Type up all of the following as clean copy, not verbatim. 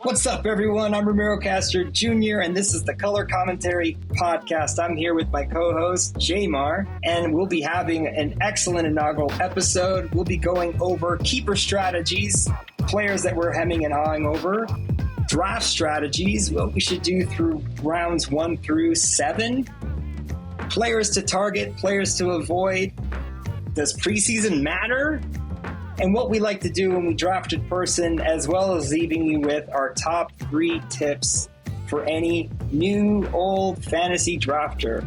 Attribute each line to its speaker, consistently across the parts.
Speaker 1: What's up, everyone? I'm Ramiro Castro Jr., and this is the Color Commentary Podcast. I'm here with my co-host, J-Mar, and we'll be having an excellent inaugural episode. We'll be going over keeper strategies, players that we're hemming and hawing over, draft strategies, what we should do through rounds 1 through 7, players to target, players to avoid. Does preseason matter? And what we like to do when we draft a person, as well as leaving you with our top 3 tips for any new, old fantasy drafter.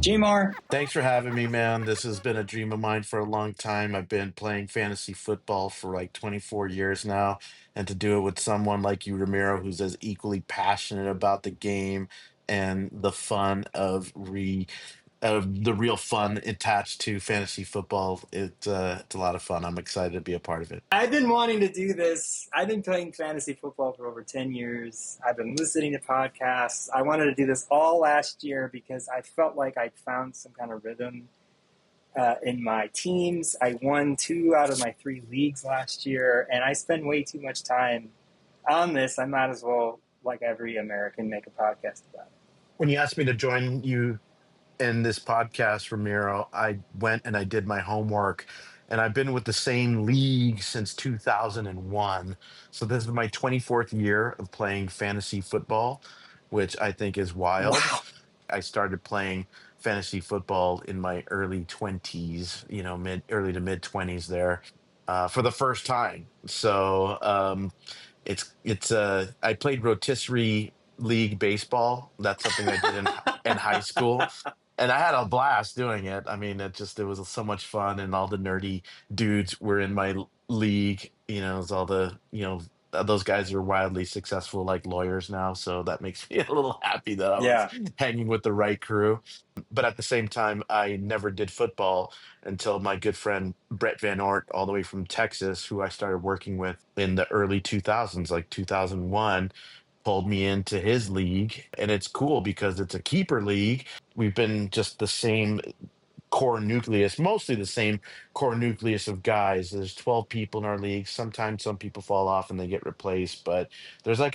Speaker 1: J-Mar.
Speaker 2: Thanks for having me, man. This has been a dream of mine for a long time. I've been playing fantasy football for like 24 years now. And to do it with someone like you, Ramiro, who's as equally passionate about the game and the fun of the real fun attached to fantasy football, it's a lot of fun. I'm excited to be a part of it.
Speaker 1: I've been wanting to do this. I've been playing fantasy football for over 10 years. I've been listening to podcasts. I wanted to do this all last year because I felt like I'd found some kind of rhythm in my teams. I won 2 out of my 3 leagues last year, and I spend way too much time on this. I might as well, like every American, make a podcast about it.
Speaker 2: When you asked me to join you in this podcast, Ramiro, I went and I did my homework, and I've been with the same league since 2001. So this is my 24th year of playing fantasy football, which I think is wild.
Speaker 1: Wow.
Speaker 2: I started playing fantasy football in my early 20s, early to mid 20s there, for the first time. So I played rotisserie league baseball. That's something I did in high school. And I had a blast doing it. I mean, it was so much fun, and all the nerdy dudes were in my league. It was all those guys are wildly successful, like lawyers now. So that makes me a little happy that I was
Speaker 1: Yeah.
Speaker 2: hanging with the right crew. But at the same time, I never did football until my good friend Brett Van Ort, all the way from Texas, who I started working with in the early 2000s, like 2001, pulled me into his league. And it's cool because it's a keeper league. We've been just the same core nucleus, mostly the same core nucleus of guys. There's 12 people in our league. Sometimes some people fall off and they get replaced, but there's I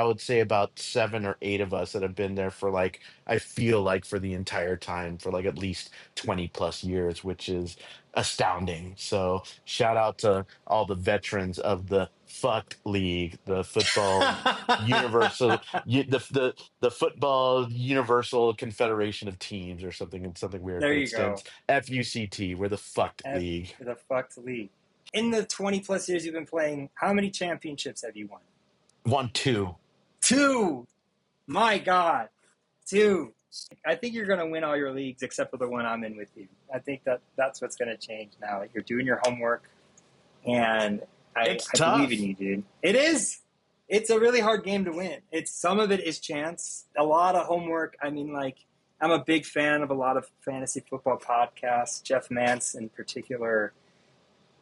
Speaker 2: would say about 7 or 8 of us that have been there for I feel like for the entire time, for at least 20 plus years, which is astounding. So shout out to all the veterans of the fucked league, the football universal, the football universal confederation of teams, or something weird.
Speaker 1: There
Speaker 2: But
Speaker 1: you
Speaker 2: it
Speaker 1: go.
Speaker 2: stands FUCT. We're the fucked league.
Speaker 1: The fucked league. In the 20 plus years you've been playing, how many championships have you won?
Speaker 2: Won 2.
Speaker 1: 2! My God. 2. I think you're going to win all your leagues except for the one I'm in with you. I think that's what's going to change now. You're doing your homework, and I believe in you, dude. It is. It's a really hard game to win. Some of it is chance, a lot of homework. I mean, I'm a big fan of a lot of fantasy football podcasts. Jeff Mance, in particular,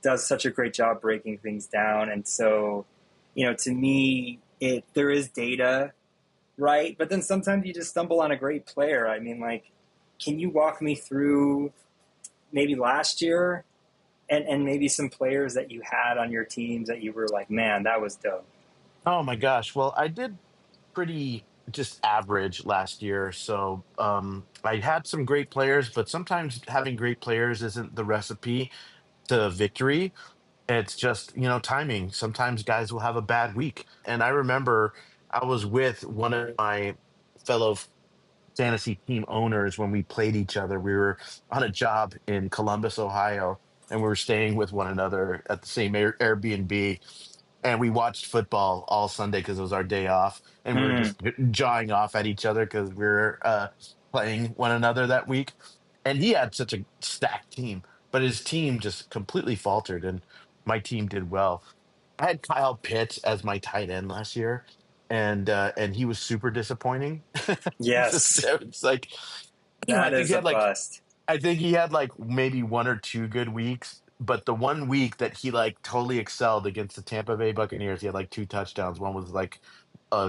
Speaker 1: does such a great job breaking things down. And so, to me, there is data, right? But then sometimes you just stumble on a great player. I mean, can you walk me through maybe last year and maybe some players that you had on your teams that you were like, man, that was dope?
Speaker 2: Oh my gosh. Well, I did pretty just average last year. So I had some great players, but sometimes having great players isn't the recipe to victory. It's just, timing. Sometimes guys will have a bad week. And I remember I was with one of my fellow fantasy team owners when we played each other. We were on a job in Columbus, Ohio, and we were staying with one another at the same Airbnb. And we watched football all Sunday because it was our day off. And we were just jawing off at each other because we were playing one another that week. And he had such a stacked team, but his team just completely faltered, and my team did well. I had Kyle Pitts as my tight end last year, and he was super disappointing.
Speaker 1: Yes.
Speaker 2: It's like, I
Speaker 1: That
Speaker 2: think
Speaker 1: is
Speaker 2: he
Speaker 1: a
Speaker 2: had
Speaker 1: bust.
Speaker 2: I think he had maybe 1 or 2 good weeks, but the one week that he totally excelled against the Tampa Bay Buccaneers, he had 2 touchdowns. One was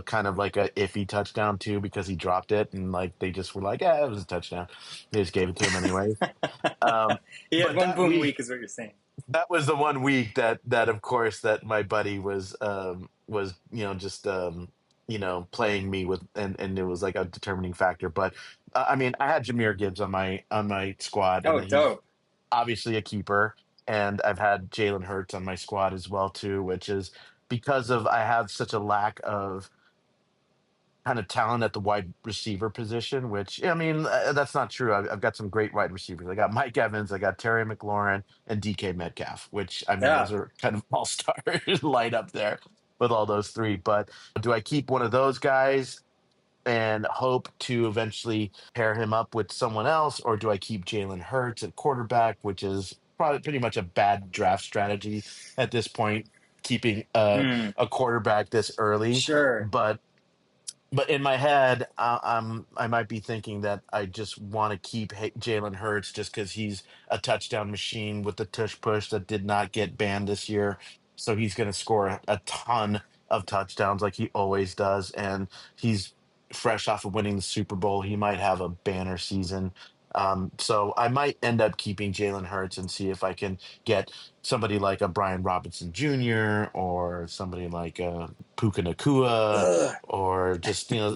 Speaker 2: kind of like a iffy touchdown too, because he dropped it, and they just were like, yeah, it was a touchdown. They just gave it to him anyway.
Speaker 1: He had
Speaker 2: But
Speaker 1: one
Speaker 2: that
Speaker 1: boom
Speaker 2: week,
Speaker 1: week is what you're saying.
Speaker 2: that was the one week that of course that my buddy was was just playing me with, and it was like a determining factor. But I mean, I had Jamir Gibbs on my squad, and
Speaker 1: Oh,
Speaker 2: he's
Speaker 1: dope.
Speaker 2: obviously a keeper. And I've had Jalen Hurts on my squad as well too, which is because of I have such a lack of kind of talent at the wide receiver position, which I mean, that's not true. I've got some great wide receivers. I got Mike Evans, I got Terry McLaurin, and DK Metcalf, which I mean,
Speaker 1: Yeah.
Speaker 2: those are kind of all star light up there with all those three. But do I keep one of those guys and hope to eventually pair him up with someone else, or do I keep Jalen Hurts at quarterback, which is probably pretty much a bad draft strategy at this point, keeping
Speaker 1: Hmm.
Speaker 2: a quarterback this early.
Speaker 1: Sure.
Speaker 2: But in my head, I might be thinking that I just want to keep Jalen Hurts just because he's a touchdown machine with the tush push that did not get banned this year. So he's going to score a ton of touchdowns like he always does, and he's fresh off of winning the Super Bowl. He might have a banner season. So I might end up keeping Jalen Hurts and see if I can get somebody like a Brian Robinson Jr. or somebody like Puka Nakua,
Speaker 1: Ugh.
Speaker 2: or just
Speaker 1: Yeah.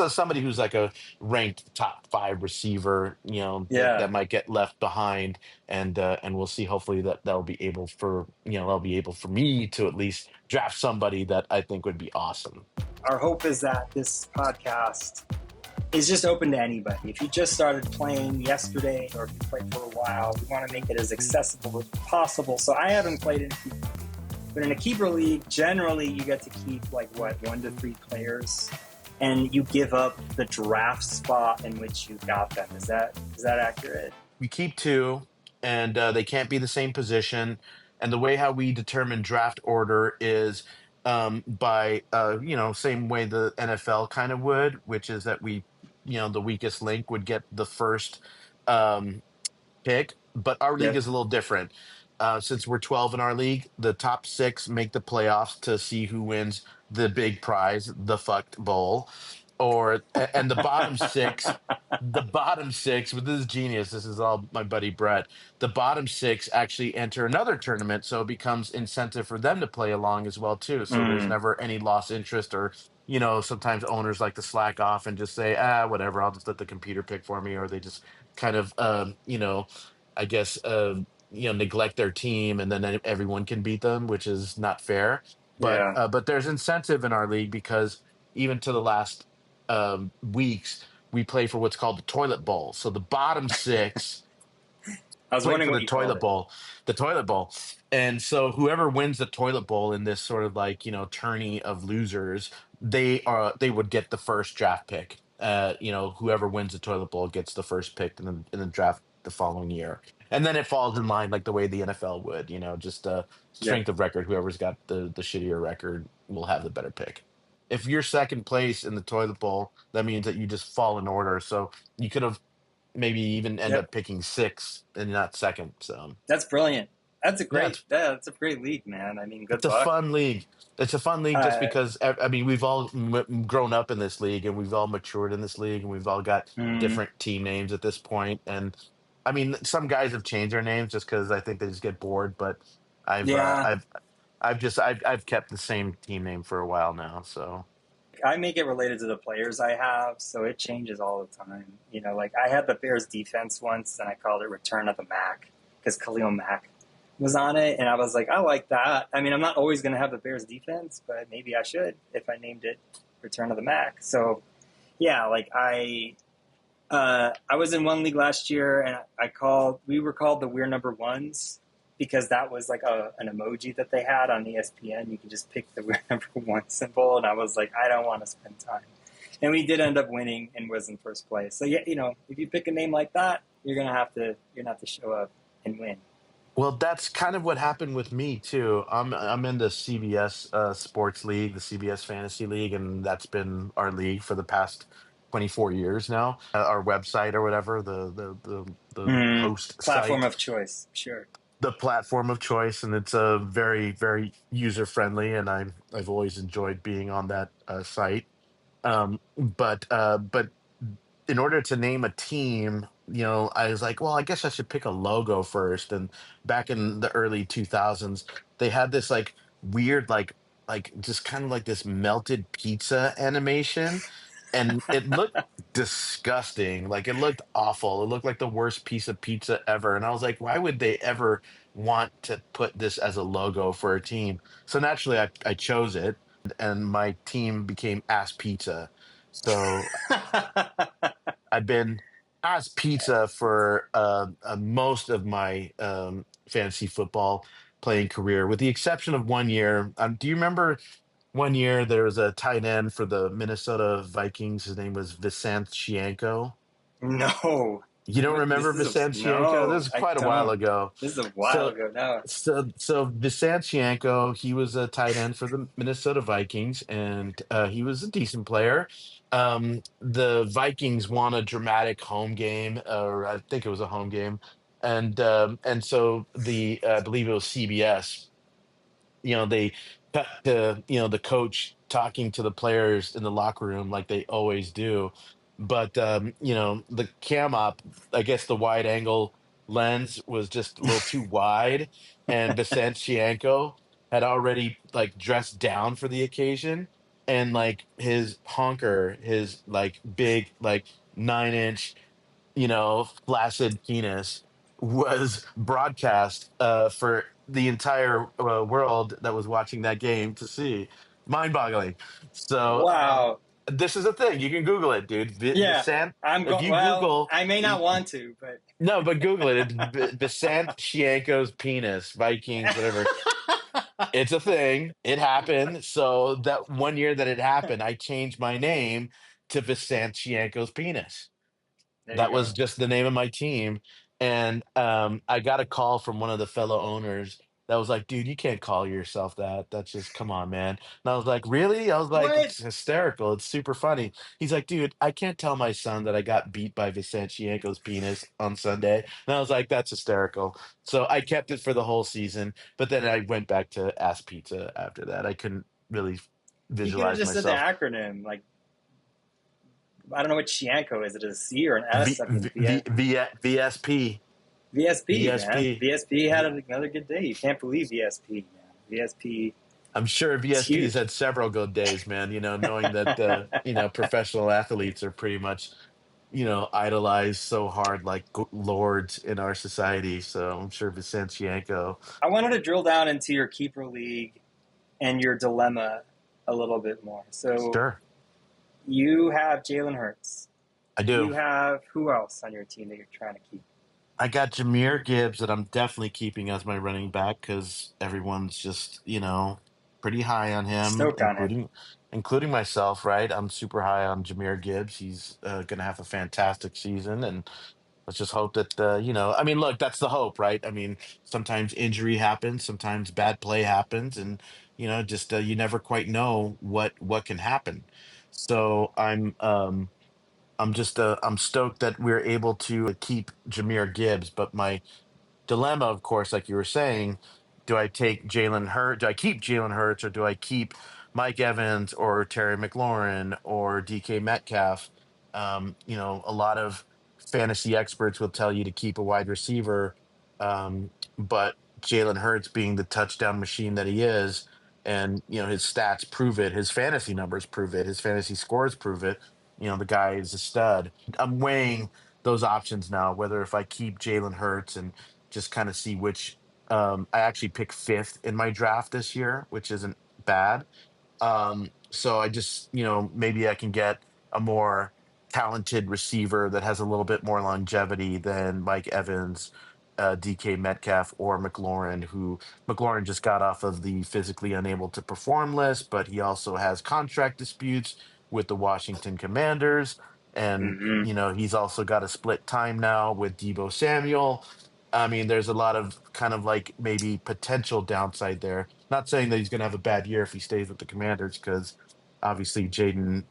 Speaker 2: somebody who's like a ranked top five receiver,
Speaker 1: Yeah.
Speaker 2: that might get left behind, and we'll see. Hopefully that'll be able for that'll be able for me to at least draft somebody that I think would be awesome.
Speaker 1: Our hope is that this podcast is just open to anybody. If you just started playing yesterday or if you played for a while, we want to make it as accessible as possible. So I haven't played in a keeper league. But in a keeper league, generally you get to keep like what, 1 to 3 players, and you give up the draft spot in which you got them. Is that accurate?
Speaker 2: We keep two, and they can't be the same position. And the way how we determine draft order is by same way the NFL kind of would, which is that we the weakest link would get the first um, pick, but our league
Speaker 1: Yep.
Speaker 2: is a little different. Since we're 12 in our league, the top six make the playoffs to see who wins the big prize, the fucked bowl, and the bottom six. With this is genius. This is all my buddy Brett. The bottom six actually enter another tournament, so it becomes incentive for them to play along as well too. So there's
Speaker 1: Mm,
Speaker 2: never any lost interest, or sometimes owners like to slack off and just say, whatever, I'll just let the computer pick for me, or they just kind of I guess neglect their team, and then everyone can beat them, which is not fair.
Speaker 1: yeah.
Speaker 2: But there's incentive in our league because even to the last weeks we play for what's called the toilet bowl. So the bottom six
Speaker 1: I was
Speaker 2: play
Speaker 1: wondering
Speaker 2: for
Speaker 1: what you called it.
Speaker 2: the toilet bowl. And so whoever wins the toilet bowl in this sort of like, tourney of losers, they would get the first draft pick. Whoever wins the toilet bowl gets the first pick in the draft the following year. And then it falls in line like the way the NFL would, just
Speaker 1: Yep.
Speaker 2: strength of record. Whoever's got the shittier record will have the better pick. If you're second place in the toilet bowl, that means that you just fall in order. So you could have maybe even end
Speaker 1: Yep.
Speaker 2: up picking six and not second. So
Speaker 1: That's brilliant. That's a
Speaker 2: yeah,
Speaker 1: great. That's a great league, man. I mean,
Speaker 2: it's
Speaker 1: good
Speaker 2: a
Speaker 1: luck.
Speaker 2: fun league. It's a fun league just
Speaker 1: Uh,
Speaker 2: because I mean we've all grown up in this league, and we've all matured in this league, and we've all got
Speaker 1: mm,
Speaker 2: different team names at this point. And I mean some guys have changed their names just because I think they just get bored. But I've uh,
Speaker 1: yeah,
Speaker 2: I've I've kept the same team name for a while now. So
Speaker 1: I make it related to the players I have, so it changes all the time. Like I had the Bears defense once, and I called it Return of the Mack because Khalil Mack was on it, and I was like, I like that. I mean, I'm not always going to have the Bears defense, but maybe I should if I named it Return of the Mack. So yeah, like I was in one league last year, and we were called the We're Number Ones because that was like an emoji that they had on ESPN. You could just pick the We're Number One symbol, and I was like, I don't want to spend time. And we did end up winning and was in first place. So yeah, if you pick a name like that, you're gonna have to show up and win.
Speaker 2: well, that's kind of what happened with me too. I'm in the CBS Sports League, the CBS Fantasy League, and that's been our league for the past 24 years now. Our website or whatever, the host
Speaker 1: Platform
Speaker 2: site,
Speaker 1: of choice, sure.
Speaker 2: the platform of choice, and it's a very very user friendly, and I've always enjoyed being on that site. But in order to name a team, I was like, well, I guess I should pick a logo first. And back in the early 2000s, they had this like weird like like just kind of like this melted pizza animation, and it looked disgusting. Like it looked awful. It looked like the worst piece of pizza ever. And I was like, why would they ever want to put this as a logo for a team? So naturally, I chose it, and my team became Ass Pizza. So I've been as pizza for most of my fantasy football playing career, with the exception of 1 year. Do you remember 1 year there was a tight end for the Minnesota Vikings? His name was Visanthe Shiancoe.
Speaker 1: No.
Speaker 2: You don't
Speaker 1: What,
Speaker 2: remember Visanthe Shiancoe? This
Speaker 1: no,
Speaker 2: is
Speaker 1: I
Speaker 2: quite a while
Speaker 1: don't.
Speaker 2: ago.
Speaker 1: This is a while
Speaker 2: So,
Speaker 1: ago now.
Speaker 2: so Visanthe Shiancoe, he was a tight end for the Minnesota Vikings, and he was a decent player. The Vikings won a dramatic home game, or I think it was a home game, and so I believe it was CBS, they cut to, the coach talking to the players in the locker room like they always do. But, the cam op, I guess the wide angle lens was just a little too wide. And Vicente Chianco had already like dressed down for the occasion. And like his honker, his like big, like 9 inch, flaccid penis was broadcast for the entire world that was watching that game to see. Mind-boggling. So
Speaker 1: Wow.
Speaker 2: this is a thing. You can Google it, dude.
Speaker 1: Yeah,
Speaker 2: Visant.
Speaker 1: I'm
Speaker 2: If
Speaker 1: going.
Speaker 2: you
Speaker 1: Well,
Speaker 2: Google,
Speaker 1: I may not want to, but
Speaker 2: no, but Google it. It's Visant Shianko's penis, Vikings, whatever. It's a thing. It happened. So that 1 year that it happened, I changed my name to Visant Shianko's penis.
Speaker 1: there you
Speaker 2: That was
Speaker 1: go.
Speaker 2: just the name of my team. And I got a call from one of the fellow owners that was like, dude, you can't call yourself that. That's just, come on, man. And I was like, really? I was like,
Speaker 1: What?
Speaker 2: it's hysterical. It's super funny. He's like, dude, I can't tell my son that I got beat by Vicente Chianco's penis on Sunday. And I was like, that's hysterical. So I kept it for the whole season. But then I went back to Ass Pizza after that. I couldn't really
Speaker 1: You could have
Speaker 2: visualize
Speaker 1: just said the
Speaker 2: myself.
Speaker 1: acronym. Like, I don't know what Shianco is. It a C or an S?
Speaker 2: V,
Speaker 1: I mean,
Speaker 2: v, v, v, VSP.
Speaker 1: VSP, man.
Speaker 2: VSP.
Speaker 1: VSP had another good day. You can't believe VSP, man. VSP,
Speaker 2: I'm sure
Speaker 1: it's
Speaker 2: VSP has
Speaker 1: huge.
Speaker 2: had several good days, man. Knowing that professional athletes are pretty much, idolized so hard like lords in our society. So I'm sure Vicentienko.
Speaker 1: I wanted to drill down into your keeper league and your dilemma a little bit more. So
Speaker 2: Sure,
Speaker 1: you have Jalen Hurts.
Speaker 2: I do.
Speaker 1: You have who else on your team that you're trying to keep?
Speaker 2: I got Jamir Gibbs that I'm definitely keeping as my running back because everyone's just, pretty high on him,
Speaker 1: Stoked on him.
Speaker 2: including myself, right? I'm super high on Jamir Gibbs. He's going to have a fantastic season, and let's just hope that I mean, look, that's the hope, right? I mean, sometimes injury happens, sometimes bad play happens, and just you never quite know what can happen. So I'm stoked that we're able to keep Jameer Gibbs, but my dilemma, of course, like you were saying, do I take Jalen Hurt? Do I keep Jalen Hurts, or do I keep Mike Evans or Terry McLaurin or DK Metcalf? A lot of fantasy experts will tell you to keep a wide receiver, but Jalen Hurts being the touchdown machine that he is, and his stats prove it, his fantasy numbers prove it, his fantasy scores prove it. The guy is a stud. I'm weighing those options now, whether if I keep Jalen Hurts and just kind of see which I actually picked fifth in my draft this year, which isn't bad. So I just, maybe I can get a more talented receiver that has a little bit more longevity than Mike Evans, DK Metcalf, or McLaurin, who McLaurin just got off of the physically unable to perform list, but he also has contract disputes with the Washington Commanders. And,
Speaker 1: Mm-hmm.
Speaker 2: he's also got a split time now with Debo Samuel. I mean, there's a lot of kind of like maybe potential downside there. Not saying that he's going to have a bad year if he stays with the Commanders, because obviously Jaden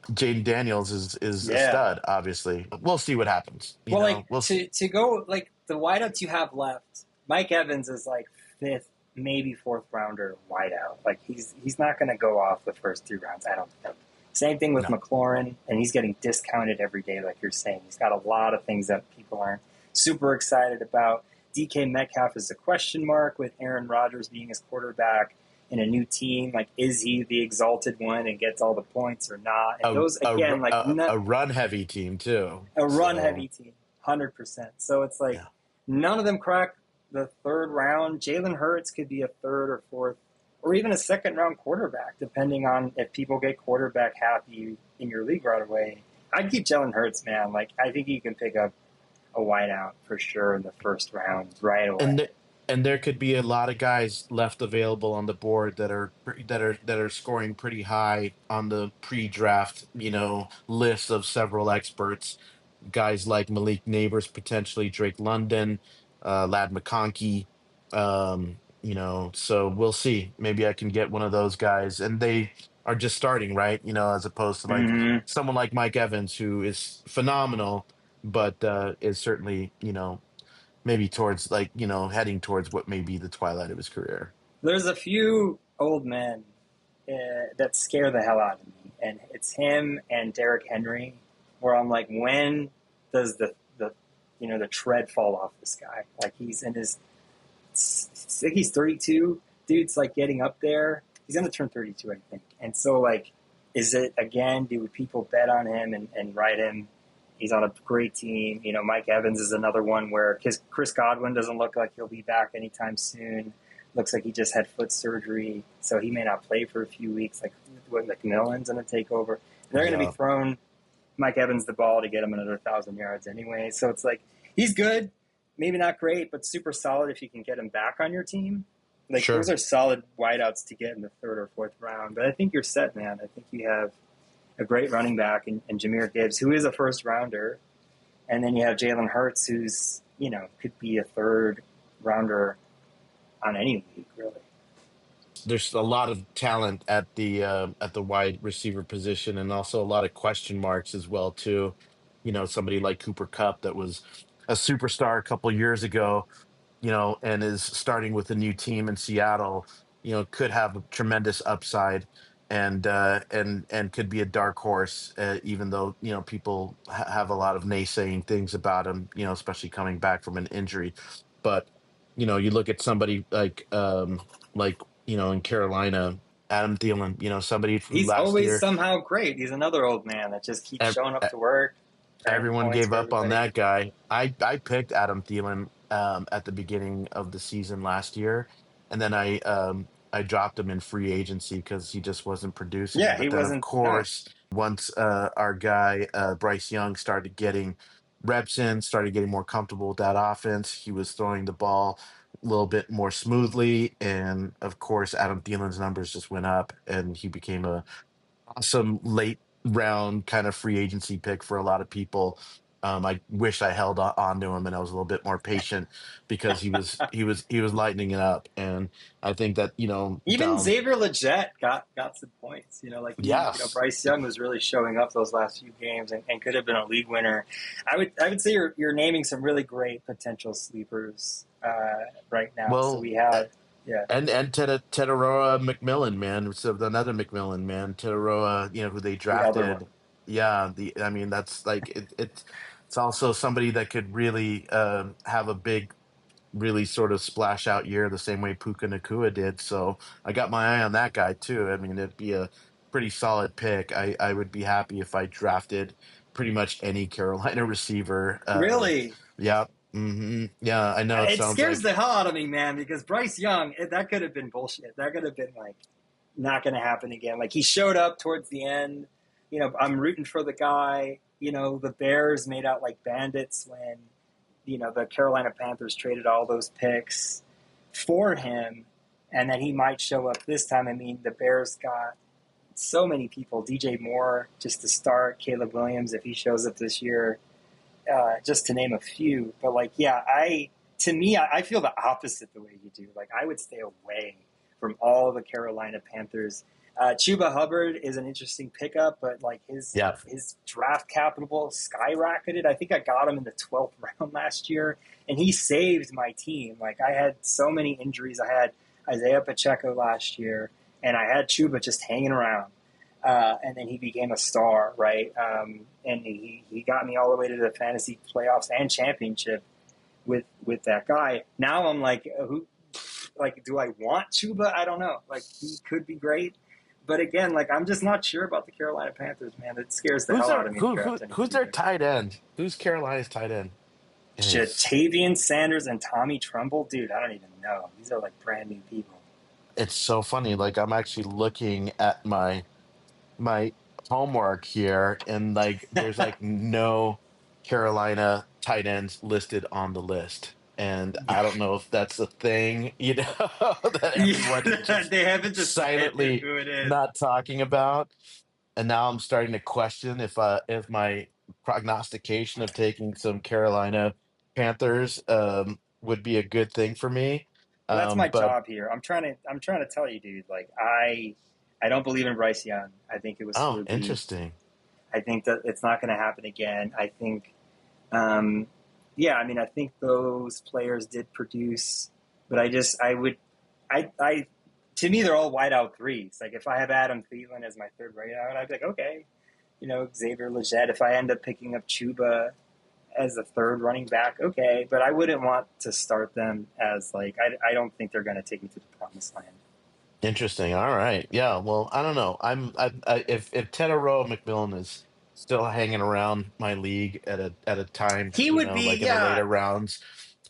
Speaker 2: Daniels is a
Speaker 1: Yeah.
Speaker 2: stud. Obviously, we'll see what happens.
Speaker 1: Well, like
Speaker 2: We'll see.
Speaker 1: to go like the wideouts you have left, Mike Evans is like fifth, maybe fourth rounder wideout. Like he's not going to go off the first 3 rounds. I don't think. Same thing with
Speaker 2: No,
Speaker 1: McLaurin, and he's getting discounted every day, like you're saying. He's got a lot of things that people aren't super excited about. DK Metcalf is a question mark with Aaron Rodgers being his quarterback. in a new team. Like, is he the exalted one and gets all the points or not? And
Speaker 2: A
Speaker 1: those, again, like,
Speaker 2: a run heavy team too.
Speaker 1: a run
Speaker 2: So
Speaker 1: heavy team, 100%. So it's like
Speaker 2: yeah.
Speaker 1: none of them crack the third round. Jalen Hurts could be a third or fourth or even a second round quarterback, depending on if people get quarterback happy in your league right away. I'd keep Jalen Hurts, man. Like, I think you can pick up a wideout for sure in the first round right
Speaker 2: And
Speaker 1: away.
Speaker 2: there could be a lot of guys left available on the board that are scoring pretty high on the pre-draft, list of several experts. Guys like Malik Neighbors, potentially Drake London, Lad McConkey. So we'll see. Maybe I can get one of those guys, and they are just starting, right? As opposed to like
Speaker 1: Mm-hmm.
Speaker 2: someone like Mike Evans, who is phenomenal, but is certainly, maybe towards like, heading towards what may be the twilight of his career.
Speaker 1: There's a few old men that scare the hell out of me, and it's him and Derrick Henry, where I'm like, when does the tread fall off this guy? Like, he's in his, I think he's 32. Dude's like getting up there. He's gonna turn 32, I think. And so, like, is it again? Do people bet on him and ride him? He's on a great team. Mike Evans is another one where Chris Godwin doesn't look like he'll be back anytime soon. Looks like he just had foot surgery, so he may not play for a few weeks. Like, what, McMillan's going to take over. And they're going to
Speaker 2: Yeah,
Speaker 1: be throwing Mike Evans the ball to get him another 1,000 yards anyway. So it's like, he's good, maybe not great, but super solid if you can get him back on your team. Like, those
Speaker 2: sure.
Speaker 1: are solid wideouts to get in the third or fourth round. But I think you're set, man. I think you have a great running back in Jamir Gibbs, who is a first rounder. And then you have Jalen Hurts, who's, could be a third rounder on any league, really.
Speaker 2: There's a lot of talent at the wide receiver position, and also a lot of question marks as well too. Somebody like Cooper Kupp that was a superstar a couple years ago, and is starting with a new team in Seattle, could have a tremendous upside, and could be a dark horse, even though people have a lot of naysaying things about him, especially coming back from an injury. But you look at somebody like in Carolina, Adam Thielen, somebody from
Speaker 1: He's
Speaker 2: last
Speaker 1: always
Speaker 2: year.
Speaker 1: somehow great. He's another old man that just keeps showing up to work, carrying
Speaker 2: Everyone
Speaker 1: points
Speaker 2: gave
Speaker 1: for
Speaker 2: up on
Speaker 1: everybody.
Speaker 2: that guy. I picked Adam Thielen at the beginning of the season last year, and then I dropped him in free agency because he just wasn't producing.
Speaker 1: Yeah, he
Speaker 2: But then, of
Speaker 1: wasn't. No,
Speaker 2: course, once our guy Bryce Young started getting reps in, started getting more comfortable with that offense, he was throwing the ball a little bit more smoothly, and of course, Adam Thielen's numbers just went up, and he became a awesome late round kind of free agency pick for a lot of people. I wish I held on to him and I was a little bit more patient because he was lightening it up, and I think that
Speaker 1: even
Speaker 2: down.
Speaker 1: Xavier Legette got some points. Like
Speaker 2: Yes,
Speaker 1: Bryce Young was really showing up those last few games and could have been a league winner. I would say you're naming some really great potential sleepers right now. So
Speaker 2: well,
Speaker 1: we have, yeah,
Speaker 2: and Teteroa McMillan, man, so another McMillan, man, Teteroa, who they
Speaker 1: the other one.
Speaker 2: drafted. Yeah, I mean, that's like it's also somebody that could really have a big, really sort of splash out year the same way Puka Nakua did. So I got my eye on that guy too. I mean, it'd be a pretty solid pick. I would be happy if I drafted pretty much any Carolina receiver.
Speaker 1: Really,
Speaker 2: Yeah, yeah. I know it
Speaker 1: it
Speaker 2: sounds
Speaker 1: scares
Speaker 2: like
Speaker 1: the hell out of me, man, because Bryce Young, that could have been bullshit. That could have been like not going to happen again. Like, he showed up towards the end. I'm rooting for the guy. The Bears made out like bandits when, the Carolina Panthers traded all those picks for him, and that he might show up this time. I mean, the Bears got so many people. DJ Moore just to start, Caleb Williams if he shows up this year, just to name a few. But like, yeah, to me, I feel the opposite the way you do. Like, I would stay away from all the Carolina Panthers. Chuba Hubbard is an interesting pickup, but like his
Speaker 2: yeah.
Speaker 1: draft capital skyrocketed. I think I got him in the 12th round last year, and he saved my team. Like, I had so many injuries. I had Isaiah Pacheco last year, and I had Chuba just hanging around. And then he became a star, right? And he got me all the way to the fantasy playoffs and championship with that guy. Now I'm like, like, do I want Chuba? I don't know. Like, he could be great. But again, like, I'm just not sure about the Carolina Panthers, man. It scares the
Speaker 2: Who's
Speaker 1: hell out
Speaker 2: their
Speaker 1: of me to draft
Speaker 2: who's
Speaker 1: anybody
Speaker 2: their
Speaker 1: there.
Speaker 2: tight end? Who's Carolina's tight end?
Speaker 1: Jatavian Sanders and Tommy Trumbull? Dude, I don't even know. These are like brand new people.
Speaker 2: It's so funny. Like I'm actually looking at my homework here, and like there's like no Carolina tight ends listed on the list. And I don't know if that's a thing, that everyone is
Speaker 1: Yeah,
Speaker 2: just
Speaker 1: they haven't decided
Speaker 2: silently
Speaker 1: who it is.
Speaker 2: not talking about. And now I'm starting to question if my prognostication of taking some Carolina Panthers would be a good thing for me.
Speaker 1: Well, that's my
Speaker 2: But
Speaker 1: job here. I'm trying to tell you, dude. Like, I don't believe in Bryce Young. I think it was through
Speaker 2: oh,
Speaker 1: a beast.
Speaker 2: interesting.
Speaker 1: I think that it's not going to happen again. I think, um, yeah, I mean, I think those players did produce, but I to me, they're all wideout threes. Like, if I have Adam Thielen as my third wideout, I'd be like, okay, Xavier Legette. If I end up picking up Chuba as a third running back, okay, but I wouldn't want to start them as like, I don't think they're going to take me to the promised land.
Speaker 2: Interesting. All right. Yeah. Well, I don't know. If Tedero McMillan is still hanging around my league at a time,
Speaker 1: He would be,
Speaker 2: like in the
Speaker 1: yeah.
Speaker 2: later rounds,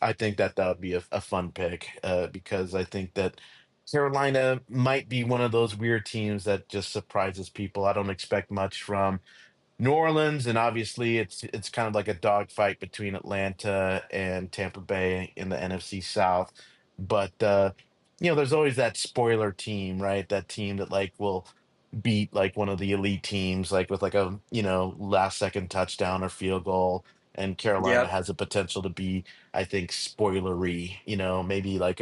Speaker 2: I think that would be a fun pick, because I think that Carolina might be one of those weird teams that just surprises people. I don't expect much from New Orleans, and obviously it's kind of like a dogfight between Atlanta and Tampa Bay in the NFC South. But there's always that spoiler team, right? That team that like will beat like one of the elite teams, like with like a last second touchdown or field goal. And Carolina
Speaker 1: Yep.
Speaker 2: has the potential to be, I think, spoilery. Maybe like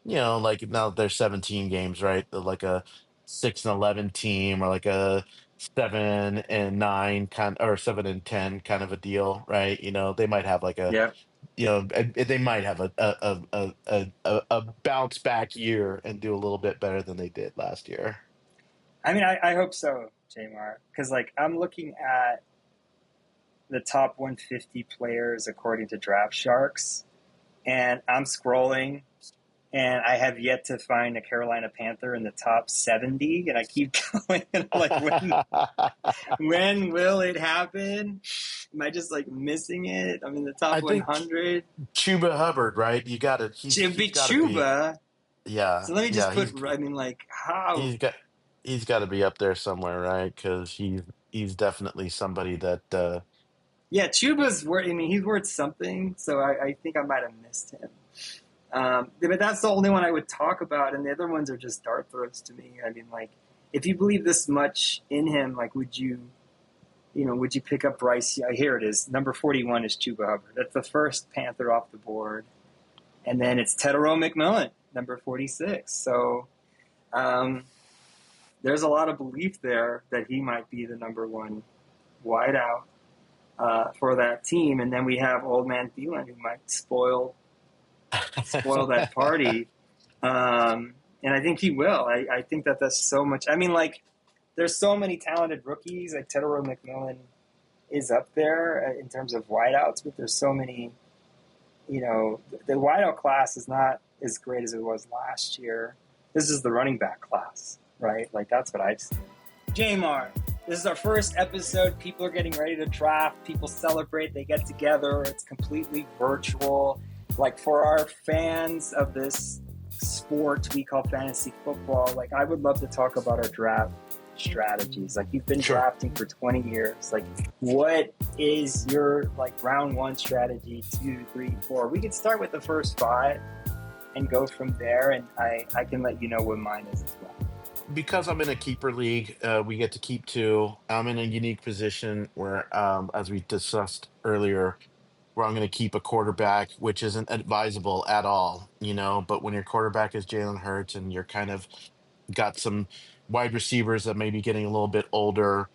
Speaker 2: like now there's 17 games, right? Like a 6-11 team, or like a 7-9 kind, or 7-10 kind of a deal, right? They might have like
Speaker 1: Yep.
Speaker 2: they might have a bounce back year and do a little bit better than they did last year.
Speaker 1: I mean, I hope so, J-Mar, because like I'm looking at the top 150 players according to Draft Sharks, and I'm scrolling, and I have yet to find a Carolina Panther in the top 70, and I keep going, and I'm like, when will it happen? Am I just like missing it? I'm in the top
Speaker 2: I think
Speaker 1: 100.
Speaker 2: Chuba Hubbard, right? You got to he's
Speaker 1: Jimmy
Speaker 2: got to be.
Speaker 1: Chuba.
Speaker 2: Yeah,
Speaker 1: So let me just
Speaker 2: yeah,
Speaker 1: put. I mean, like, how?
Speaker 2: he's got he's got to be up there somewhere, right? Because he's definitely somebody that
Speaker 1: Yeah, Chuba's worth. I mean, he's worth something. So I think I might have missed him. But that's the only one I would talk about, and the other ones are just dart throws to me. I mean, like, if you believe this much in him, like, would you pick up Bryce? Here it is. Number 41 is Chuba Hubbard. That's the first Panther off the board, and then it's Tedero McMillan, number 46. So there's a lot of belief there that he might be the number one wideout for that team, and then we have Old Man Thielen, who might spoil that party. And I think he will. I think that that's so much. I mean, like, there's so many talented rookies. Like, Tedero McMillan is up there in terms of wideouts, but there's so many. The wideout class is not as great as it was last year. This is the running back class, right? Like, that's what I've seen. J-Mar, this is our first episode. People are getting ready to draft. People celebrate. They get together. It's completely virtual. Like, for our fans of this sport we call fantasy football, like, I would love to talk about our draft strategies. Like, you've been
Speaker 2: Sure.
Speaker 1: drafting for 20 years. Like, what is your, like, round one strategy, 2, 3, 4? We could start with the first 5 and go from there, and I can let you know what mine is as well.
Speaker 2: Because I'm in a keeper league, we get to keep 2. I'm in a unique position where, as we discussed earlier, where I'm going to keep a quarterback, which isn't advisable at all, But when your quarterback is Jalen Hurts and you're kind of got some wide receivers that may be getting a little bit older,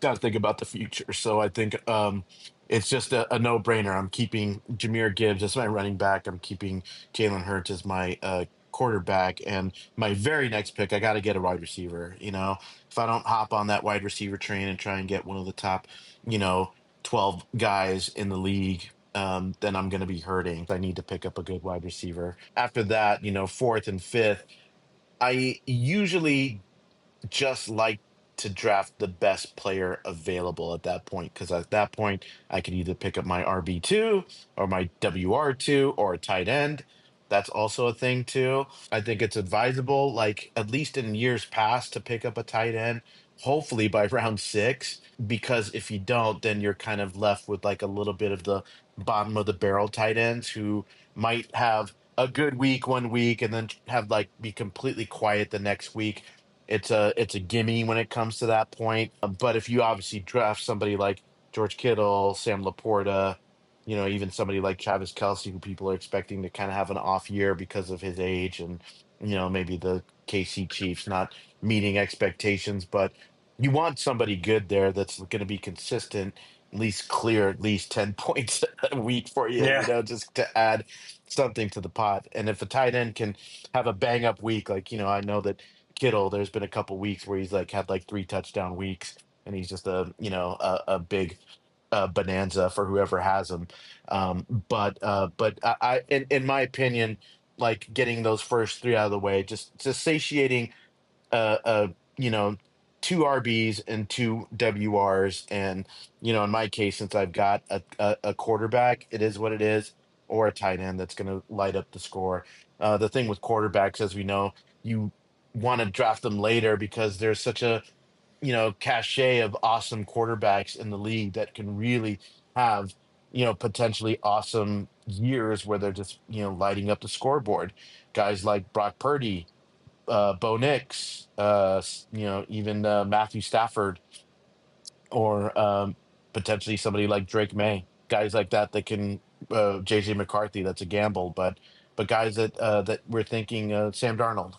Speaker 2: got to think about the future. So I think it's just a no-brainer. I'm keeping Jamir Gibbs as my running back. I'm keeping Jalen Hurts as my quarterback. And my very next pick, I got to get a wide receiver. If I don't hop on that wide receiver train and try and get one of the top, 12 guys in the league, then I'm going to be hurting. I need to pick up a good wide receiver. After that, fourth and fifth, I usually just like to draft the best player available at that point, because at that point I could either pick up my RB2 or my WR2 or a tight end. That's also a thing too. I think it's advisable, like at least in years past, to pick up a tight end, hopefully by round six, because if you don't, then you're kind of left with like a little bit of the bottom of the barrel tight ends who might have a good week one week and then have like be completely quiet the next week. It's a gimme when it comes to that point. But if you obviously draft somebody like George Kittle, Sam Laporta, even somebody like Travis Kelce, who people are expecting to kind of have an off year because of his age, and maybe the KC Chiefs not meeting expectations, but you want somebody good there that's going to be consistent, at least clear at least 10 points a week for you,
Speaker 1: Yeah.
Speaker 2: just to add something to the pot. And if a tight end can have a bang up week, like, I know that Kittle, there's been a couple weeks where he's like had like 3 touchdown weeks, and he's just a big bonanza for whoever has him. But in my opinion, like getting those first three out of the way, just satiating uh, you know, two RBs and two WRs. And, in my case, since I've got a quarterback, it is what it is, or a tight end that's going to light up the score. The thing with quarterbacks, as we know, you want to draft them later because there's such a, cachet of awesome quarterbacks in the league that can really have, potentially awesome years where they're just, lighting up the scoreboard. Guys like Brock Purdy, Bo Nix, even Matthew Stafford, or potentially somebody like Drake May, guys like that can JJ McCarthy. That's a gamble, but guys that we're thinking Sam Darnold,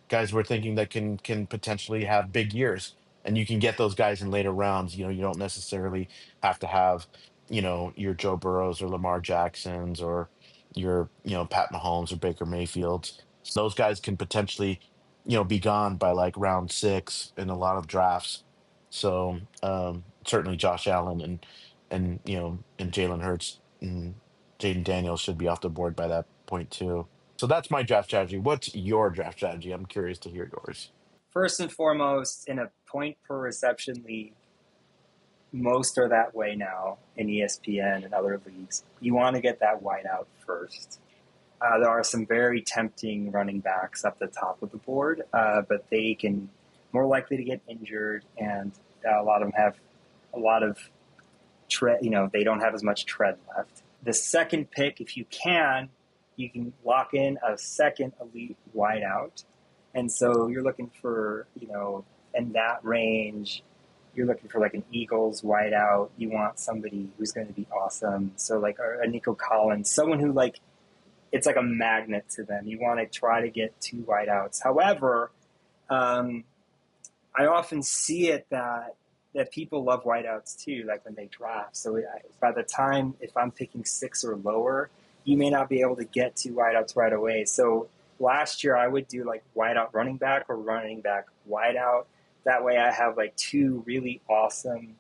Speaker 2: guys we're thinking that can potentially have big years, and you can get those guys in later rounds. You don't necessarily have to have your Joe Burrows or Lamar Jacksons or your Pat Mahomes or Baker Mayfields. Those guys can potentially be gone by like round six in a lot of drafts. So certainly Josh Allen and Jalen Hurts and Jaden Daniels should be off the board by that point too. So that's my draft strategy. What's your draft strategy? I'm curious to hear yours.
Speaker 1: First and foremost, in a point per reception league, most are that way now in ESPN and other leagues. You want to get that wide out first. There are some very tempting running backs up the top of the board, but they can more likely to get injured, and a lot of them have a lot of tread. They don't have as much tread left. The second pick, if you can lock in a second elite wideout, and so you're looking for in that range. You're looking for like an Eagles wideout. You want somebody who's going to be awesome. So like a Nico Collins, someone who like, it's like a magnet to them. You want to try to get two wideouts. However, I often see it that people love wideouts too, like when they draft. So by the time, if I'm picking 6 or lower, you may not be able to get two wideouts right away. So last year I would do like wideout running back or running back wideout. That way I have like two really awesome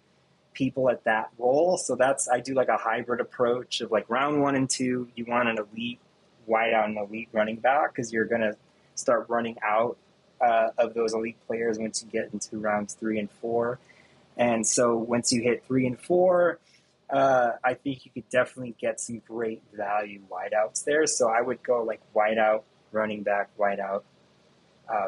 Speaker 1: people at that role. So I do like a hybrid approach of like round 1 and 2, you want an elite wideout and elite running back because you're going to start running out of those elite players once you get into rounds 3 and 4. And so once you hit 3 and 4, I think you could definitely get some great value wideouts there. So I would go like wideout, running back, wideout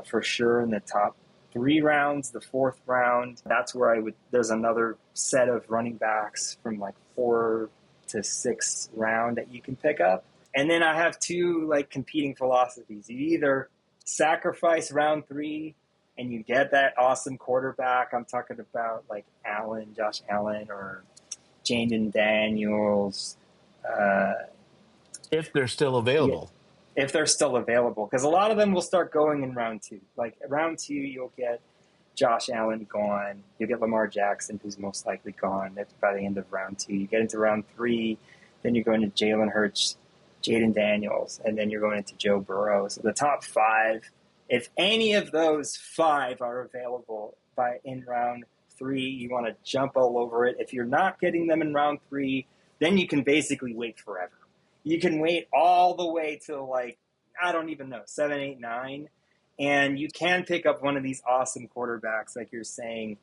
Speaker 1: for sure in the top 3 rounds. The 4th round, that's where there's another set of running backs from like 4 to 6 round that you can pick up. And then I have two like competing philosophies. You either sacrifice round 3 and you get that awesome quarterback. I'm talking about like Josh Allen, or Jaden Daniels.
Speaker 2: If they're still available.
Speaker 1: If they're still available, because a lot of them will start going in round 2. Like round 2, you'll get Josh Allen gone. You'll get Lamar Jackson, who's most likely gone by the end of round 2. You get into round 3, then you're going to Jalen Hurts, Jaden Daniels, and then you're going into Joe Burrow. So the top 5, if any of those 5 are available in round 3, you want to jump all over it. If you're not getting them in round 3, then you can basically wait forever. You can wait all the way till like, I don't even know, 7, 8, 9. And you can pick up one of these awesome quarterbacks, like you're saying.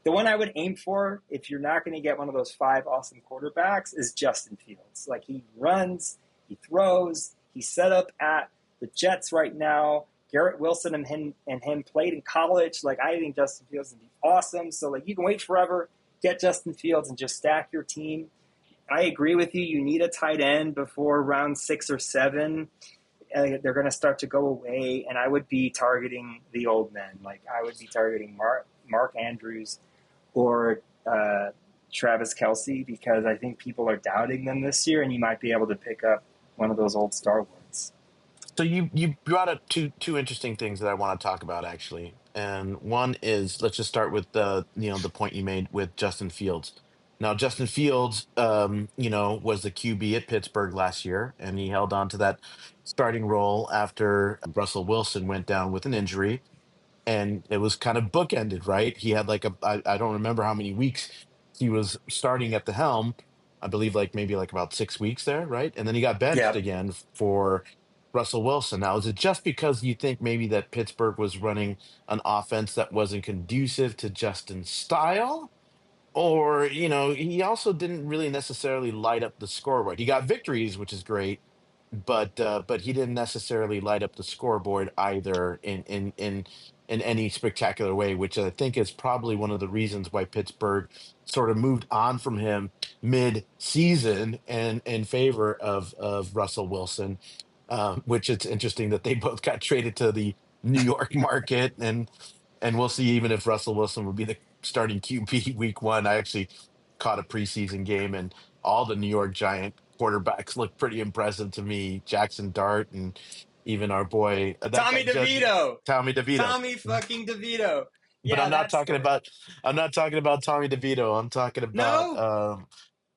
Speaker 1: The one I would aim for, if you're not going to get one of those 5 awesome quarterbacks, is Justin Fields. Like, he runs, he throws, he's set up at the Jets right now. Garrett Wilson and him played in college. Like, I think Justin Fields would be awesome. So, like, you can wait forever, get Justin Fields, and just stack your team. I agree with you. You need a tight end before round 6 or 7. They're going to start to go away, and I would be targeting the old men. Like, I would be targeting Mark Andrews or Travis Kelce, because I think people are doubting them this year, and you might be able to pick up one of those old stalwarts.
Speaker 2: So you brought up two interesting things that I want to talk about, actually. And one is, let's just start with the point you made with Justin Fields. Now, Justin Fields, was the QB at Pittsburgh last year, and he held on to that starting role after Russell Wilson went down with an injury, and it was kind of bookended, right? He had like I don't remember how many weeks he was starting at the helm. I believe like maybe like about 6 weeks there, right? And then he got benched
Speaker 1: Yeah.
Speaker 2: again for Russell Wilson. Now, is it just because you think maybe that Pittsburgh was running an offense that wasn't conducive to Justin's style? Or, he also didn't really necessarily light up the scoreboard. He got victories, which is great, but he didn't necessarily light up the scoreboard either in any spectacular way, which I think is probably one of the reasons why Pittsburgh sort of moved on from him mid-season and in favor of Russell Wilson. Which it's interesting that they both got traded to the New York market, and we'll see even if Russell Wilson would be the starting QB week 1. I actually caught a preseason game, and all the New York Giant quarterbacks look pretty impressive to me. Jackson Dart and even our boy, that guy,
Speaker 1: Tommy DeVito.
Speaker 2: Tommy DeVito.
Speaker 1: Tommy fucking DeVito.
Speaker 2: But
Speaker 1: Yeah, that story.
Speaker 2: I'm not talking about Tommy DeVito. I'm
Speaker 1: No?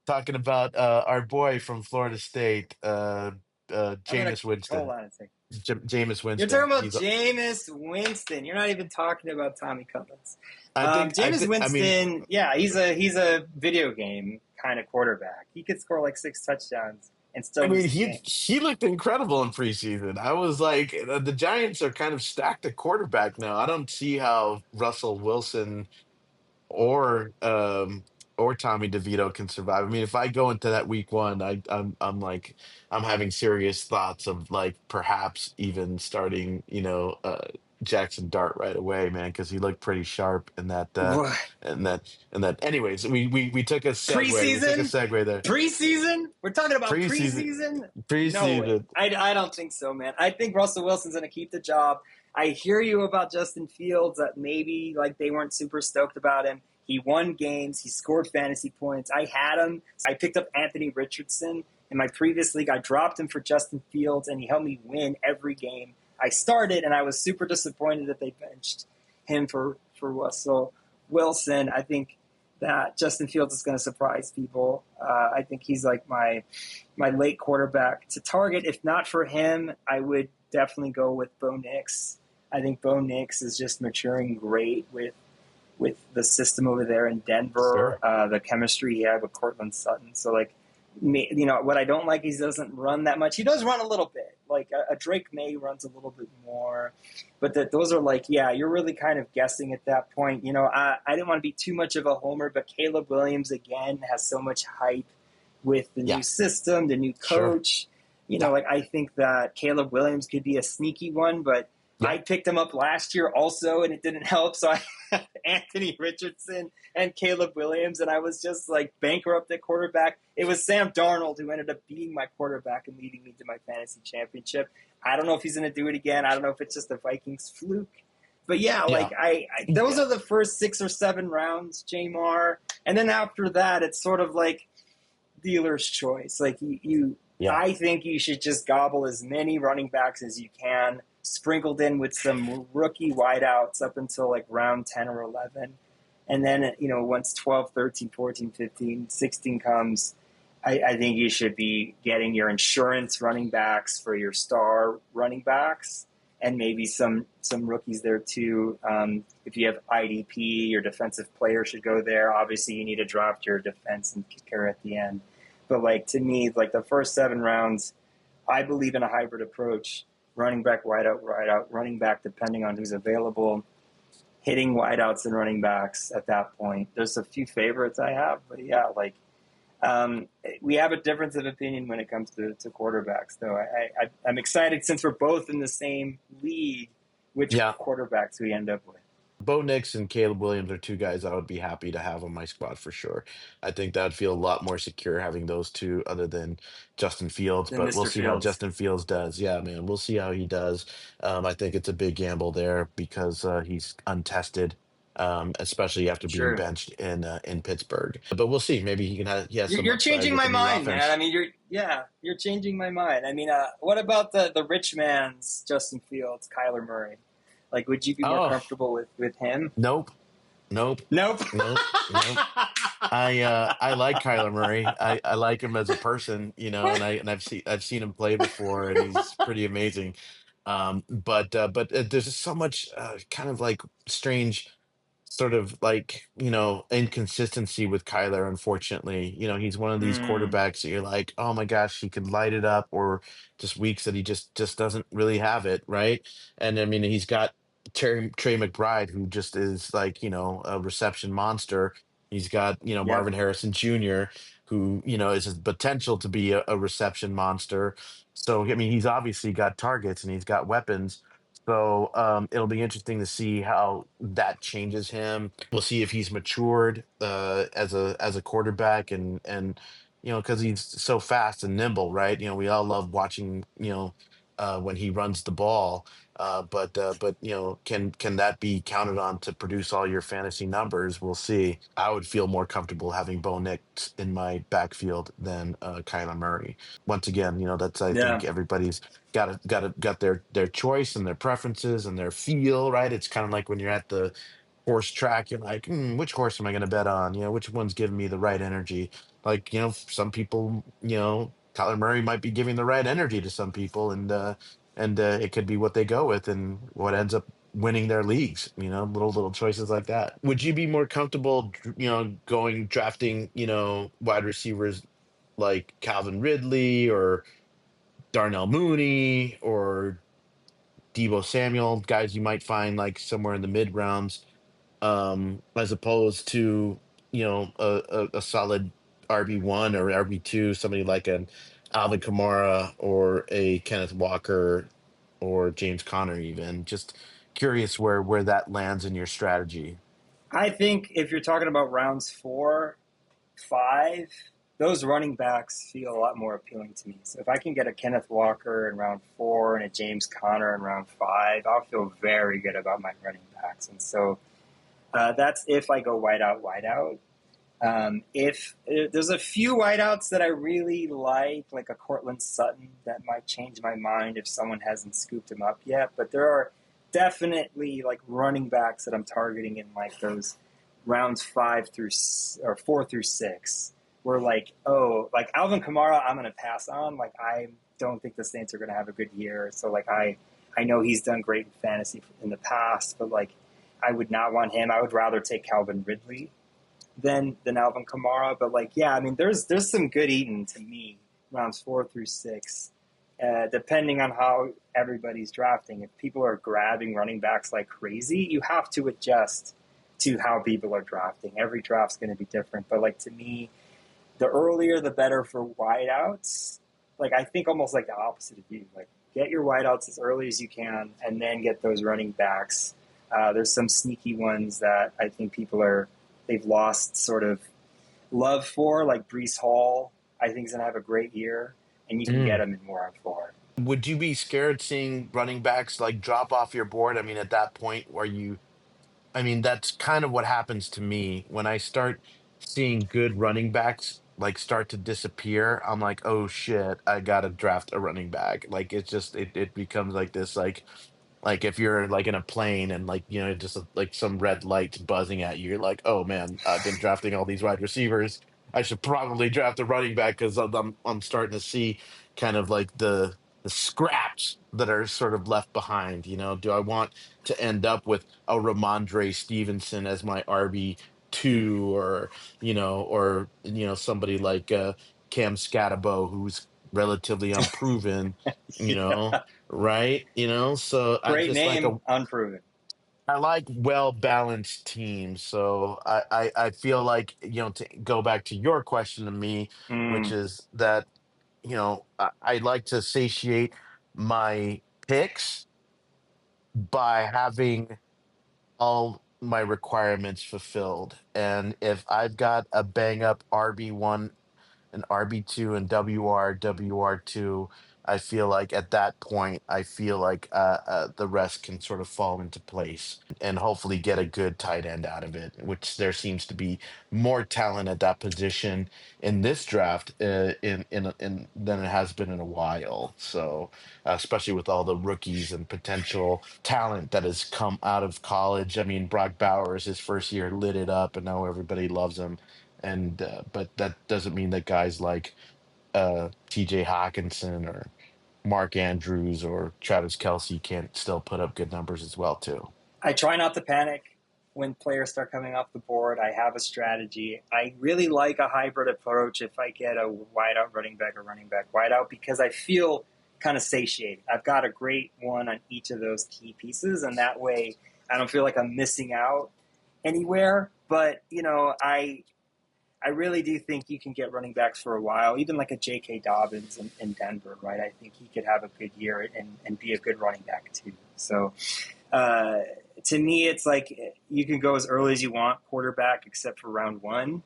Speaker 2: talking about our boy from Florida State, Jameis
Speaker 1: Hold
Speaker 2: Winston.
Speaker 1: on a second.
Speaker 2: Jameis
Speaker 1: You're
Speaker 2: Winston.
Speaker 1: talking about Jameis Winston. You're not even talking about Tommy Cutlets.
Speaker 2: I
Speaker 1: Jameis
Speaker 2: think, I mean,
Speaker 1: Winston, yeah, he's a video game kind of quarterback. He could score like 6 touchdowns and still lose the game.
Speaker 2: he looked incredible in preseason. I was like, the Giants are kind of stacked at quarterback now. I don't see how Russell Wilson or Tommy DeVito can survive. I mean, if I go into that week 1, I'm like, I'm having serious thoughts of like perhaps even starting, Jackson Dart right away, man, because he looked pretty sharp in that
Speaker 1: What?
Speaker 2: and that. Anyways, we took a segue. We took a
Speaker 1: Preseason?
Speaker 2: segue there.
Speaker 1: Preseason? We're talking about
Speaker 2: Preseason,
Speaker 1: preseason? No way.
Speaker 2: preseason.
Speaker 1: I don't think so, man. I think Russell Wilson's going to keep the job. I hear you about Justin Fields, that maybe like they weren't super stoked about him. He won games. He scored fantasy points. I had him. I picked up Anthony Richardson in my previous league. I dropped him for Justin Fields, and he helped me win every game I started, and I was super disappointed that they benched him for Russell Wilson. I think that Justin Fields is going to surprise people. I think he's like my late quarterback to target. If not for him, I would definitely go with Bo Nix. I think Bo Nix is just maturing great with the system over there in Denver,
Speaker 2: Sure.
Speaker 1: the chemistry he had with Cortland Sutton. So, like, what I don't like is he doesn't run that much. He does run a little bit. Like, a Drake May runs a little bit more. But those are like, yeah, you're really kind of guessing at that point. I didn't want to be too much of a homer, but Caleb Williams, again, has so much hype with the
Speaker 2: Yeah.
Speaker 1: new system, the new coach.
Speaker 2: Sure.
Speaker 1: Like, I think that Caleb Williams could be a sneaky one, but
Speaker 2: Yeah.
Speaker 1: I picked him up last year also, and it didn't help. So I had Anthony Richardson and Caleb Williams, and I was just like bankrupt at quarterback. It was Sam Darnold who ended up being my quarterback and leading me to my fantasy championship. I don't know if he's going to do it again. I don't know if it's just a Vikings fluke. But yeah, like those are the first 6 or 7 rounds, J-Mar. And then after that, it's sort of like dealer's choice. Like I think you should just gobble as many running backs as you can, sprinkled in with some rookie wideouts up until like round 10 or 11. And then, once 12, 13, 14, 15, 16 comes, I think you should be getting your insurance running backs for your star running backs, and maybe some rookies there too. If you have IDP, your defensive player should go there. Obviously, you need to draft your defense and kicker at the end. But like to me, like the first 7 rounds, I believe in a hybrid approach: running back, wide out, running back depending on who's available, hitting wideouts and running backs at that point. There's a few favorites I have, but yeah, like we have a difference of opinion when it comes to quarterbacks, though. I'm excited since we're both in the same league, which
Speaker 2: Yeah.
Speaker 1: quarterbacks we end up with.
Speaker 2: Bo Nix and Caleb Williams are two guys I would be happy to have on my squad for sure. I think that would feel a lot more secure having those two other than Justin Fields,
Speaker 1: Then
Speaker 2: but we'll
Speaker 1: Mr.
Speaker 2: see how
Speaker 1: Fields.
Speaker 2: Justin Fields does. Yeah, man, we'll see how he does. I think it's a big gamble there because he's untested, especially after being
Speaker 1: Sure.
Speaker 2: benched in Pittsburgh. But we'll see. Maybe he has some
Speaker 1: You're
Speaker 2: upside
Speaker 1: changing
Speaker 2: with
Speaker 1: my
Speaker 2: the new
Speaker 1: mind, man. I
Speaker 2: offense.
Speaker 1: mean, you're changing my mind. I mean, what about the rich man's Justin Fields, Kyler Murray? Like, would you be more
Speaker 2: Oh,
Speaker 1: comfortable with him?
Speaker 2: nope, nope,
Speaker 1: Nope.
Speaker 2: nope, nope. I like Kyler Murray. I like him as a person, and I've seen him play before, and he's pretty amazing. But there's just so much kind of like strange sort of like inconsistency with Kyler. Unfortunately, he's one of these
Speaker 1: Mm,
Speaker 2: quarterbacks that you're like, oh my gosh, he could light it up, or just weeks that he just doesn't really have it, right? And I mean, he's got Trey McBride, who just is like a reception monster. He's got
Speaker 1: yep.
Speaker 2: Marvin Harrison Jr., who is his potential to be a reception monster. So I mean, he's obviously got targets and he's got weapons. So it'll be interesting to see how that changes him. We'll see if he's matured as a quarterback, and because he's so fast and nimble, right? We all love watching when he runs the ball. But can that be counted on to produce all your fantasy numbers? We'll see. I would feel more comfortable having Bo Nix in my backfield than Kyler Murray. Once again, that's I think
Speaker 1: Yeah.
Speaker 2: everybody's got their choice and their preferences and their feel, right? It's kind of like when you're at the horse track, you're like, which horse am I going to bet on? Which one's giving me the right energy? Like, some people, Kyler Murray might be giving the right energy to some people, and it could be what they go with and what ends up winning their leagues. Little choices like that. Would you be more comfortable, going drafting, wide receivers like Calvin Ridley or Darnell Mooney or Debo Samuel, guys you might find like somewhere in the mid rounds, as opposed to a solid RB1 or RB2, somebody like an Alvin Kamara or a Kenneth Walker or James Conner, even. Just curious where that lands in your strategy.
Speaker 1: I think if you're talking about rounds 4, 5, those running backs feel a lot more appealing to me. So if I can get a Kenneth Walker in round 4 and a James Conner in round 5, I'll feel very good about my running backs. And so that's if I go wide out. If there's a few wideouts that I really like a Cortland Sutton, that might change my mind if someone hasn't scooped him up yet. But there are definitely like running backs that I'm targeting in like those rounds 4 through 6, where like Alvin Kamara, I'm gonna pass on. Like I don't think the Saints are gonna have a good year. So like I know he's done great in fantasy in the past, but like I would not want him. I would rather take Calvin Ridley than Alvin Kamara. But like, yeah, I mean, there's some good eating to me rounds 4 through 6, depending on how everybody's drafting. If people are grabbing running backs like crazy, you have to adjust to how people are drafting. Every draft's going to be different. But like to me, the earlier the better for wideouts. Like I think almost like the opposite of you. Like get your wideouts as early as you can, and then get those running backs. There's some sneaky ones that I think they've lost sort of love for, like Brees Hall. I think he's going to have a great year, and you can get him in round 4.
Speaker 2: Would you be scared seeing running backs like drop off your board? I mean, at that point, I mean, that's kind of what happens to me when I start seeing good running backs like start to disappear. I'm like, oh shit, I gotta draft a running back. Like it's just it becomes like this like if you're like in a plane and like just like some red lights buzzing at you, you're like, oh man, I've been drafting all these wide receivers. I should probably draft a running back because I'm starting to see kind of like the scraps that are sort of left behind. Do I want to end up with a Ramondre Stevenson as my RB2, or somebody like Cam Scatabo, who's relatively unproven, you know,
Speaker 1: Yeah.
Speaker 2: right? So I
Speaker 1: Great
Speaker 2: just like
Speaker 1: name, unproven.
Speaker 2: I like well balanced teams. So I feel like, to go back to your question to me, which
Speaker 1: Mm.
Speaker 2: is that, I like to satiate my picks by having all my requirements fulfilled. And if I've got a bang up RB1 and RB2 and WR2, I feel like at that point, I feel like the rest can sort of fall into place and hopefully get a good tight end out of it, which there seems to be more talent at that position in this draft in than it has been in a while. So, especially with all the rookies and potential talent that has come out of college. I mean, Brock Bowers, his first year lit it up, and now everybody loves him. And but that doesn't mean that guys like TJ Hawkinson or Mark Andrews or Travis Kelsey can't still put up good numbers as well too.
Speaker 1: I try not to panic when players start coming off the board. I have a strategy. I really like a hybrid approach if I get a wideout running back or running back wideout because I feel kind of satiated. I've got a great one on each of those key pieces, and that way I don't feel like I'm missing out anywhere. But, I really do think you can get running backs for a while, even like a J.K. Dobbins in Denver, right? I think he could have a good year and be a good running back too. So to me, it's like you can go as early as you want quarterback, except for round one,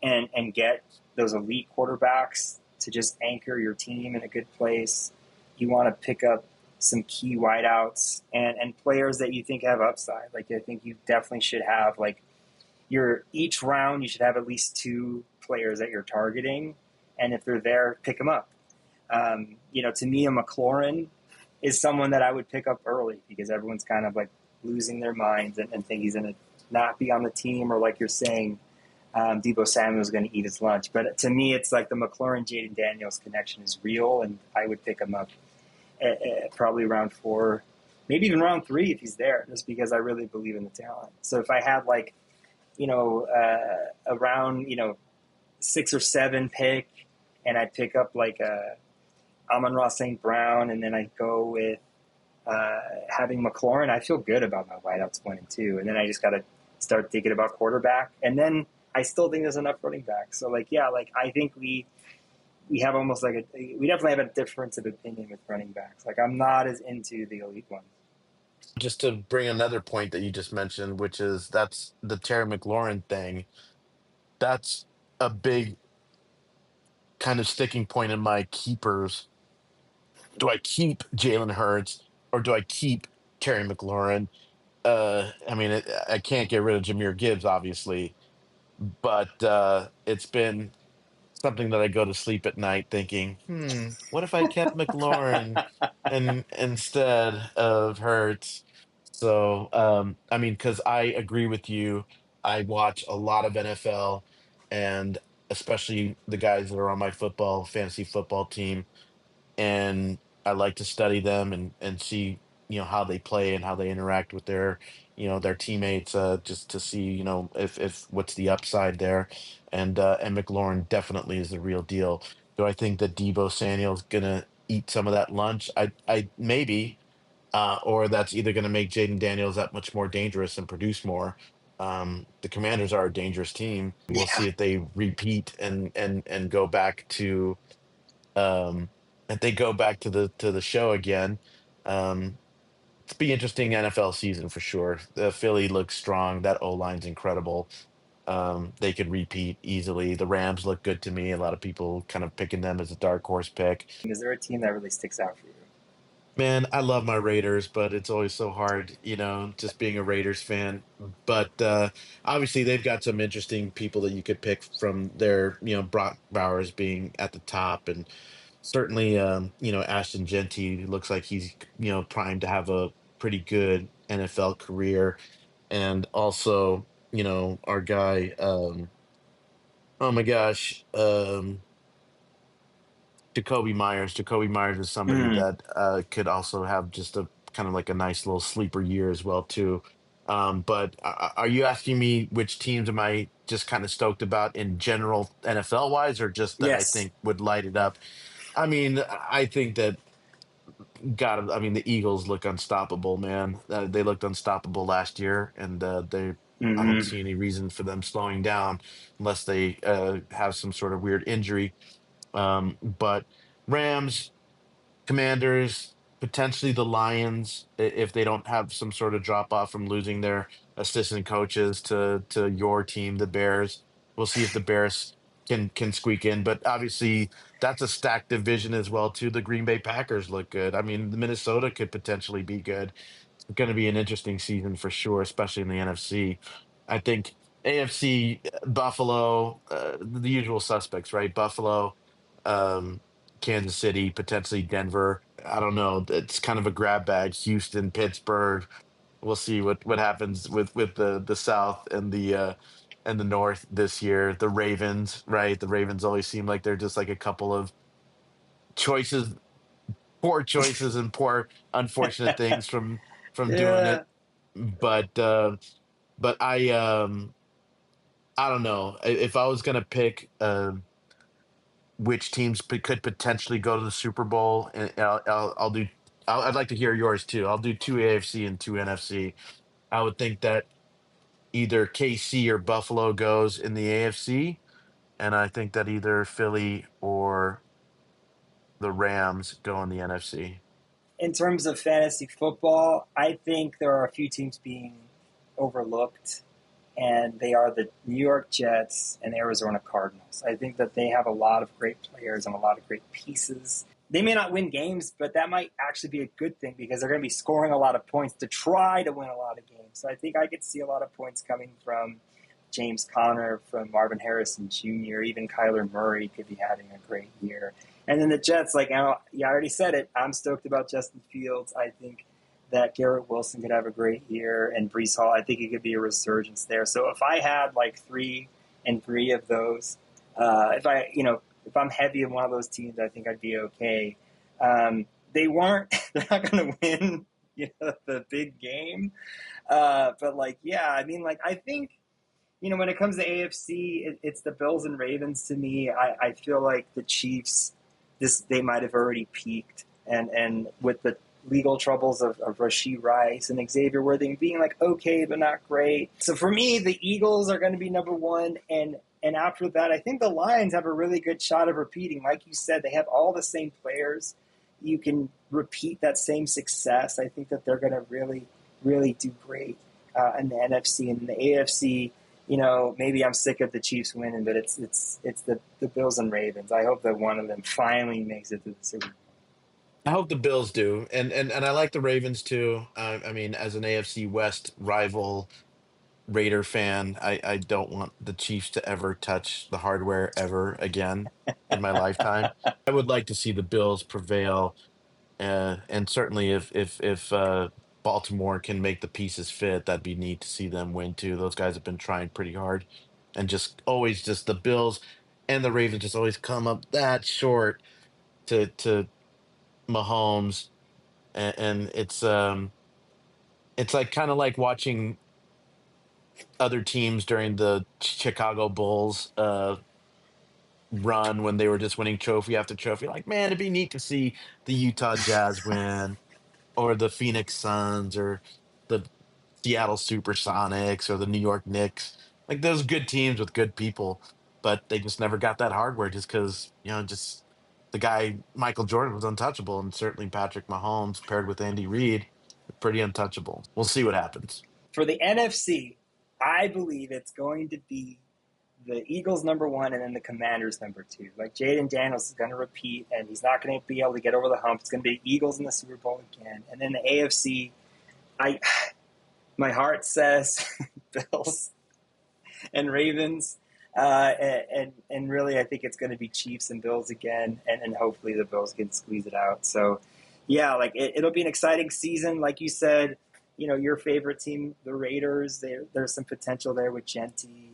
Speaker 1: and get those elite quarterbacks to just anchor your team in a good place. You want to pick up some key wideouts and players that you think have upside. Like I think you definitely should have each round you should have at least two players that you're targeting, and if they're there, pick them up. To me, a McLaurin is someone that I would pick up early because everyone's kind of like losing their minds and think he's going to not be on the team, or like you're saying, Deebo Samuel's going to eat his lunch. But to me, it's like the McLaurin Jaden Daniels connection is real, and I would pick him up at probably round 4, maybe even round 3 if he's there, just because I really believe in the talent. So if I had around 6 or 7 pick, and I pick up like a Amon-Ra St. Brown, and then I go with having McLaurin, I feel good about my wideouts 1 and 2. And then I just got to start thinking about quarterback. And then I still think there's enough running backs. So, I think we have almost we definitely have a difference of opinion with running backs. Like, I'm not as into the elite ones.
Speaker 2: Just to bring another point that you just mentioned, which is that's the Terry McLaurin thing. That's a big kind of sticking point in my keepers. Do I keep Jalen Hurts or do I keep Terry McLaurin? I mean, I can't get rid of Jamir Gibbs, obviously, but it's been something that I go to sleep at night thinking, what if I kept McLaurin instead of Hurts? So, I mean, because I agree with you, I watch a lot of NFL, and especially the guys that are on my fantasy football team, and I like to study them and see how they play and how they interact with their teammates, just to see if what's the upside there, and McLaurin definitely is the real deal. Do I think that Debo Samuel's gonna eat some of that lunch? I maybe, or that's either gonna make Jaden Daniels that much more dangerous and produce more. The Commanders are a dangerous team. We'll
Speaker 1: Yeah.
Speaker 2: see if they repeat and go back to um, if they go back to the show again. It's be interesting NFL season for sure. The Philly looks strong. That O line's incredible. They could repeat easily. The Rams look good to me. A lot of people kind of picking them as a dark horse pick.
Speaker 1: Is there a team that really sticks out for you?
Speaker 2: Man, I love my Raiders, but it's always so hard, just being a Raiders fan. But obviously, they've got some interesting people that you could pick from there. Brock Bowers being at the top, and certainly, Ashton Genty looks like he's primed to have a pretty good NFL career, and also our guy. Oh my gosh, Jacoby Myers. Jacoby Myers is somebody
Speaker 1: Mm.
Speaker 2: that could also have just a kind of like a nice little sleeper year as well too. But are you asking me which teams am I just kind of stoked about in general NFL wise, or just that I
Speaker 1: Yes.
Speaker 2: think would light it up? I mean, I think that God, I mean, the Eagles look unstoppable, man. They looked unstoppable last year, and I don't
Speaker 1: Hmm.
Speaker 2: see any reason for them slowing down unless they have some sort of weird injury. But Rams, Commanders, potentially the Lions, if they don't have some sort of drop off from losing their assistant coaches to your team, the Bears. We'll see if the Bears can squeak in. But obviously, that's a stacked division as well, too. The Green Bay Packers look good. I mean, the Minnesota could potentially be good. It's going to be an interesting season for sure, especially in the NFC. I think AFC, Buffalo, the usual suspects, right? Buffalo. Um, Kansas City, potentially Denver. I don't know. It's kind of a grab bag. Houston, Pittsburgh. We'll see what happens with the South and the North this year. The Ravens, right? The Ravens always seem like they're just like a couple of choices, poor choices and poor unfortunate things from doing it.
Speaker 1: Yeah.
Speaker 2: But but I don't know. If I was gonna pick which teams could potentially go to the Super Bowl, and I'll do. I'd like to hear yours too. I'll do two AFC and two NFC. I would think that either KC or Buffalo goes in the AFC, and I think that either Philly or the Rams go in the NFC.
Speaker 1: In terms of fantasy football, I think there are a few teams being overlooked, and they are the New York Jets and Arizona Cardinals. I think that they have a lot of great players and a lot of great pieces. They may not win games, but that might actually be a good thing because they're going to be scoring a lot of points to try to win a lot of games. So I think I could see a lot of points coming from James Conner, from Marvin Harrison Jr., even Kyler Murray could be having a great year. And then the Jets, like, I already said it, I'm stoked about Justin Fields. I think that Garrett Wilson could have a great year, and Brees Hall, I think it could be a resurgence there. So if I had like 3 of those, if I'm heavy in one of those teams, I think I'd be okay. They weren't, they're not going to win, the big game. But like, yeah, I mean, like, I think, when it comes to AFC, it's the Bills and Ravens to me. I feel like the Chiefs, they might have already peaked, and with the legal troubles of Rashee Rice and Xavier Worthing being like okay but not great. So for me, the Eagles are going to be number one, and after that, I think the Lions have a really good shot of repeating. Like you said, they have all the same players. You can repeat that same success. I think that they're going to really, really do great in the NFC and in the AFC. Maybe I'm sick of the Chiefs winning, but it's the Bills and Ravens. I hope that one of them finally makes it to the Super Bowl.
Speaker 2: I hope the Bills do, and I like the Ravens too. I mean, as an AFC West rival Raider fan, I don't want the Chiefs to ever touch the hardware ever again in my lifetime. I would like to see the Bills prevail, and certainly if Baltimore can make the pieces fit, that'd be neat to see them win too. Those guys have been trying pretty hard, and just always just the Bills and the Ravens just always come up that short to Mahomes, and it's like kind of like watching other teams during the Chicago Bulls run when they were just winning trophy after trophy. Like, man, it'd be neat to see the Utah Jazz win, or the Phoenix Suns, or the Seattle Supersonics, or the New York Knicks. Like those good teams with good people, but they just never got that hardware just because, just the guy Michael Jordan was untouchable, and certainly Patrick Mahomes paired with Andy Reid, pretty untouchable. We'll see what happens.
Speaker 1: For the NFC, I believe it's going to be the Eagles number one and then the Commanders number two. Like Jaden Daniels is going to repeat, and he's not going to be able to get over the hump. It's going to be Eagles in the Super Bowl again. And then the AFC, my heart says Bills and Ravens. And really, I think it's going to be Chiefs and Bills again, and hopefully the Bills can squeeze it out. So, yeah, like it'll be an exciting season. Like you said, your favorite team, the Raiders, there's some potential there with Genty.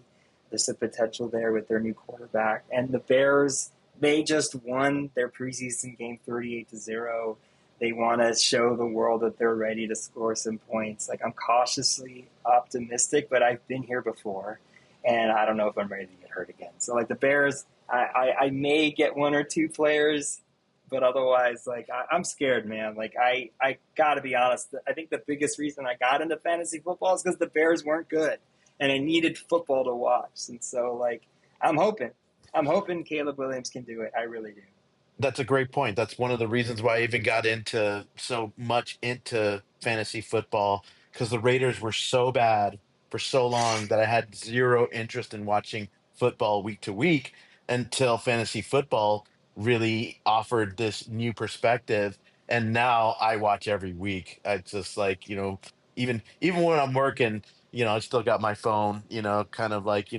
Speaker 1: There's some potential there with their new quarterback. And the Bears, they just won their preseason game 38-0. They want to show the world that they're ready to score some points. Like, I'm cautiously optimistic, but I've been here before, and I don't know if I'm ready to get hurt again. So, like, the Bears, I may get one or two players, but otherwise, like, I'm scared, man. Like, I got to be honest. I think the biggest reason I got into fantasy football is because the Bears weren't good, and I needed football to watch. And so, like, I'm hoping Caleb Williams can do it. I really do.
Speaker 2: That's a great point. That's one of the reasons why I even got into so much into fantasy football, because the Raiders were so bad for so long that I had zero interest in watching football week to week until fantasy football really offered this new perspective. And now I watch every week. I just like, even when I'm working, I still got my phone, kind of like,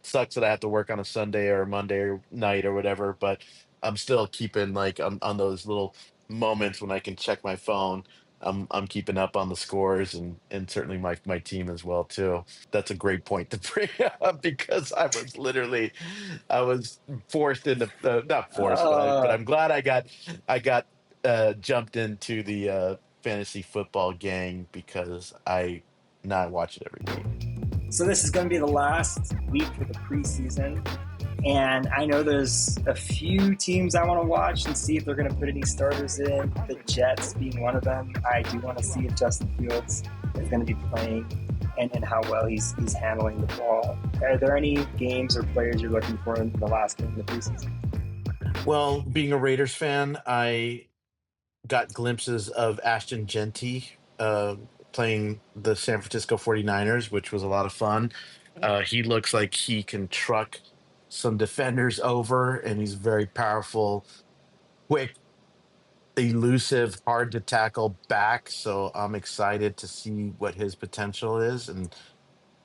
Speaker 2: sucks that I have to work on a Sunday or Monday or night or whatever, but I'm still keeping like on those little moments when I can check my phone. I'm keeping up on the scores and certainly my team as well too. That's a great point to bring up because I was forced into not forced, but
Speaker 1: Uh,
Speaker 2: I'm glad I got jumped into the fantasy football gang because I now watch it every week.
Speaker 1: so this is going to be the last week of the preseason. And I know there's a few teams I want to watch and see if they're going to put any starters in. The Jets being one of them. I do want to see if Justin Fields is going to be playing and how well he's handling the ball. Are there any games or players you're looking for in the last game of the preseason?
Speaker 2: Well, being a Raiders fan, I got glimpses of Ashton Genty playing the San Francisco 49ers, which was a lot of fun. He looks like he can truck some defenders over, and he's very powerful, quick, elusive, hard to tackle back. So I'm excited to see what his potential is and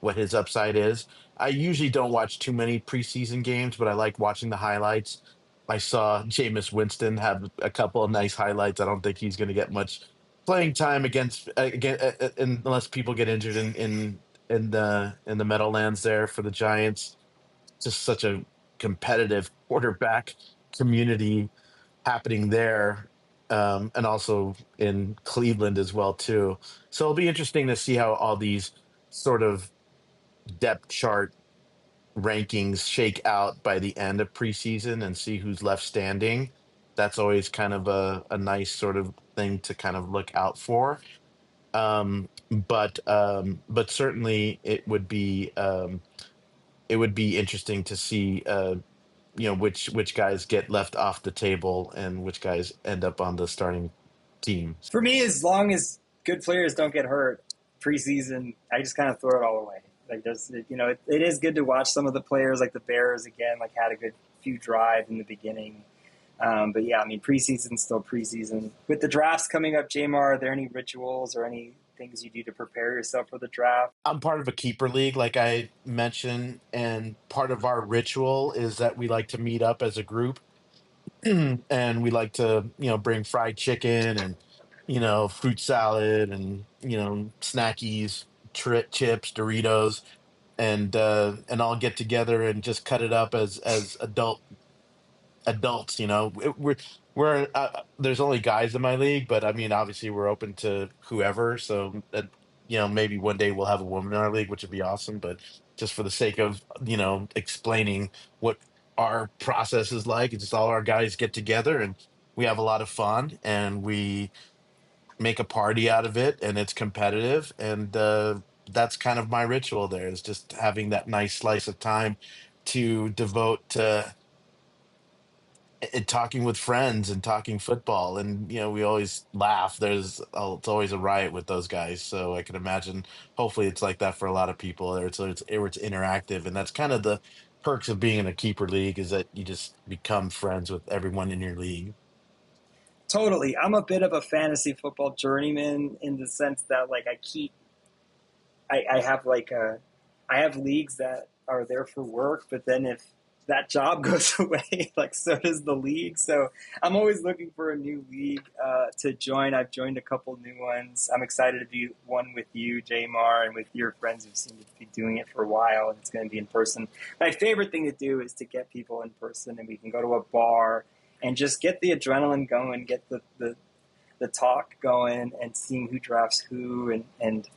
Speaker 2: what his upside is. I usually don't watch too many preseason games, but I like watching the highlights. I saw Jameis Winston have a couple of nice highlights. I don't think he's going to get much playing time unless people get injured in the Meadowlands there for the Giants. Just such a competitive quarterback community happening there, and also in Cleveland as well too. So it'll be interesting to see how all these sort of depth chart rankings shake out by the end of preseason and see who's left standing. That's always kind of a nice sort of thing to kind of look out for. But certainly it would be interesting to see which guys get left off the table and which guys end up on the starting team.
Speaker 1: For me, as long as good players don't get hurt preseason, I just kind of throw it all away. Like, it is good to watch some of the players, like the Bears again, like had a good few drives in the beginning. But yeah, I mean, preseason's still preseason. With the drafts coming up, J-Mar, are there any rituals or any things you do to prepare yourself for the draft?
Speaker 2: I'm part of a keeper league, like I mentioned, and part of our ritual is that we like to meet up as a group and we like to, bring fried chicken and, fruit salad and, snackies, chips, Doritos, and all get together and just cut it up as adults. We're there's only guys in my league, but I mean obviously we're open to whoever, so that maybe one day we'll have a woman in our league, which would be awesome. But just for the sake of explaining what our process is like, it's just all our guys get together and we have a lot of fun and we make a party out of it, and it's competitive, and that's kind of my ritual there, is just having that nice slice of time to devote to talking with friends and talking football. And we always laugh. It's always a riot with those guys, so I can imagine hopefully it's like that for a lot of people, or it's interactive. And that's kind of the perks of being in a keeper league, is that you just become friends with everyone in your league.
Speaker 1: Totally. I'm a bit of a fantasy football journeyman in the sense that, like, I have I have leagues that are there for work, but then if that job goes away, like, so does the league. So I'm always looking for a new league to join. I've joined a couple new ones. I'm excited to be one with you, J-Mar, and with your friends who seem to be doing it for a while, and it's going to be in person. My favorite thing to do is to get people in person, and we can go to a bar and just get the adrenaline going, get the the talk going and seeing who drafts who. And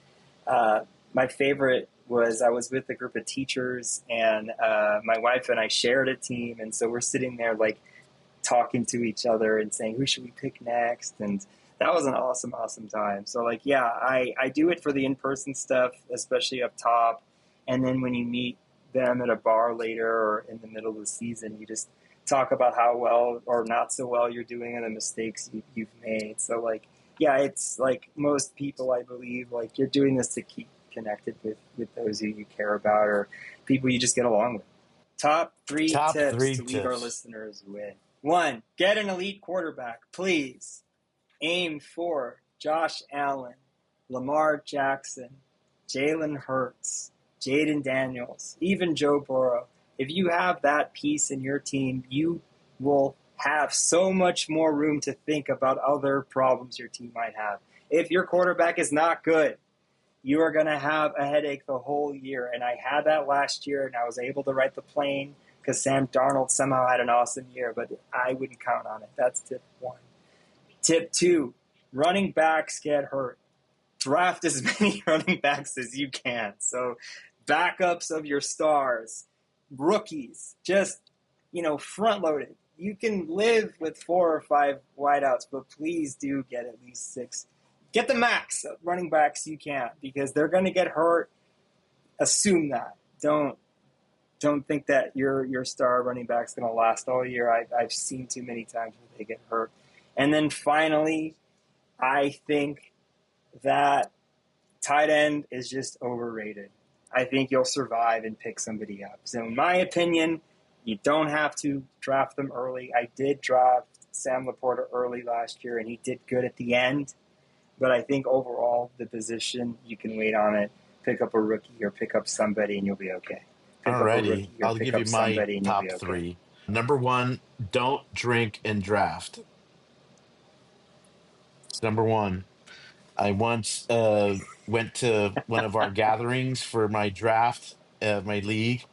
Speaker 1: my favorite was I was with a group of teachers, and my wife and I shared a team. And so we're sitting there like talking to each other and saying, who should we pick next? And that was an awesome time. So like, yeah, I do it for the in-person stuff, especially up top. And then when you meet them at a bar later or in the middle of the season, you just talk about how well or not so well you're doing and the mistakes you've made. So like, yeah, it's like most people, I believe, like you're doing this to keep connected with those who you care about or people you just get along with. Top three tips to lead our listeners with. 1, get an elite quarterback, please. Aim for Josh Allen, Lamar Jackson, Jalen Hurts, Jaden Daniels, even Joe Burrow. If you have that piece in your team, you will have so much more room to think about other problems your team might have. If your quarterback is not good, you are going to have a headache the whole year. And I had that last year, and I was able to write the plane because Sam Darnold somehow had an awesome year, but I wouldn't count on it. That's tip 1. Tip 2, running backs get hurt. Draft as many running backs as you can. So backups of your stars, rookies, just, front-loaded. You can live with 4 or 5 wideouts, but please do get at least 6. Get the max of running backs you can because they're going to get hurt. Assume that. Don't think that your star running back's going to last all year. I've seen too many times where they get hurt. And then finally, I think that tight end is just overrated. I think you'll survive and pick somebody up. So in my opinion, you don't have to draft them early. I did draft Sam Laporta early last year, and he did good at the end. But I think overall, the position, you can wait on it, pick up a rookie or pick up somebody, and you'll be okay.
Speaker 2: Alrighty, I'll give you my top 3. Number 1, don't drink and draft. It's number 1. I once went to one of our gatherings for my draft, my league,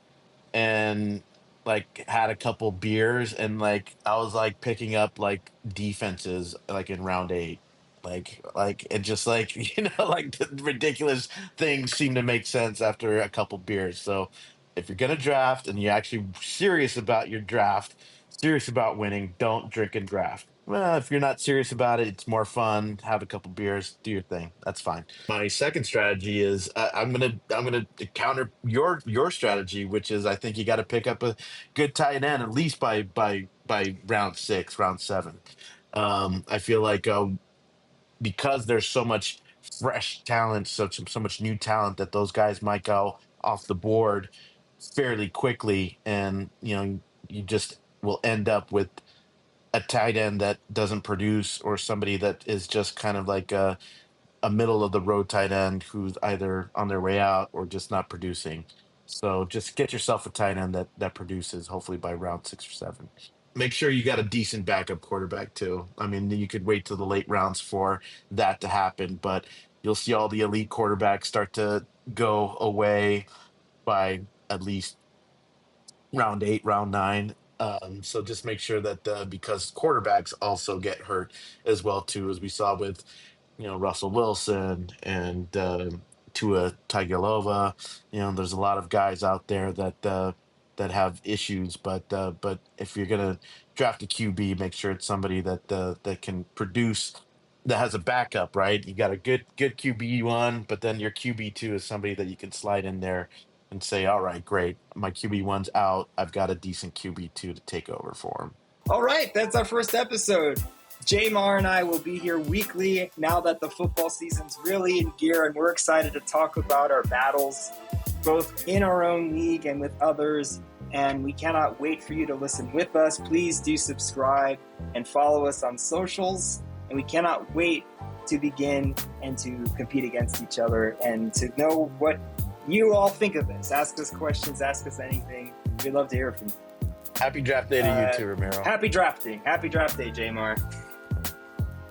Speaker 2: and like had a couple beers, and like I was like picking up like defenses like in round 8. Like it just like like the ridiculous things seem to make sense after a couple beers. So if you're gonna draft and you're actually serious about your draft, serious about winning, don't drink and draft. Well, if you're not serious about it, it's more fun. Have a couple beers, do your thing. That's fine. My second strategy is I'm gonna counter your strategy, which is I think you got to pick up a good tight end at least by round 6, round 7. I feel like because there's so much fresh talent, so much new talent that those guys might go off the board fairly quickly, and you just will end up with a tight end that doesn't produce or somebody that is just kind of like a middle of the road tight end who's either on their way out or just not producing. So just get yourself a tight end that produces hopefully by round 6 or 7. Make sure you got a decent backup quarterback too. I mean, you could wait till the late rounds for that to happen, but you'll see all the elite quarterbacks start to go away by at least round 8, round 9. So just make sure that because quarterbacks also get hurt as well too, as we saw with Russell Wilson and Tua Tagovailoa. There's a lot of guys out there that have issues, but if you're gonna draft a QB, make sure it's somebody that can produce. That has a backup, right? You got a good QB1, but then your QB2 is somebody that you can slide in there and say, all right, great, my QB1's out. I've got a decent QB2 to take over for him.
Speaker 1: All right, that's our first episode. J-Mar and I will be here weekly now that the football season's really in gear, and we're excited to talk about our battles, both in our own league and with others, and we cannot wait for you to listen with us. Please do subscribe and follow us on socials, and we cannot wait to begin and to compete against each other and to know what you all think of this. Ask us questions, ask us anything. We'd love to hear from you.
Speaker 2: Happy draft day to you too, Ramiro.
Speaker 1: Happy draft day. Happy draft day, J-Mar.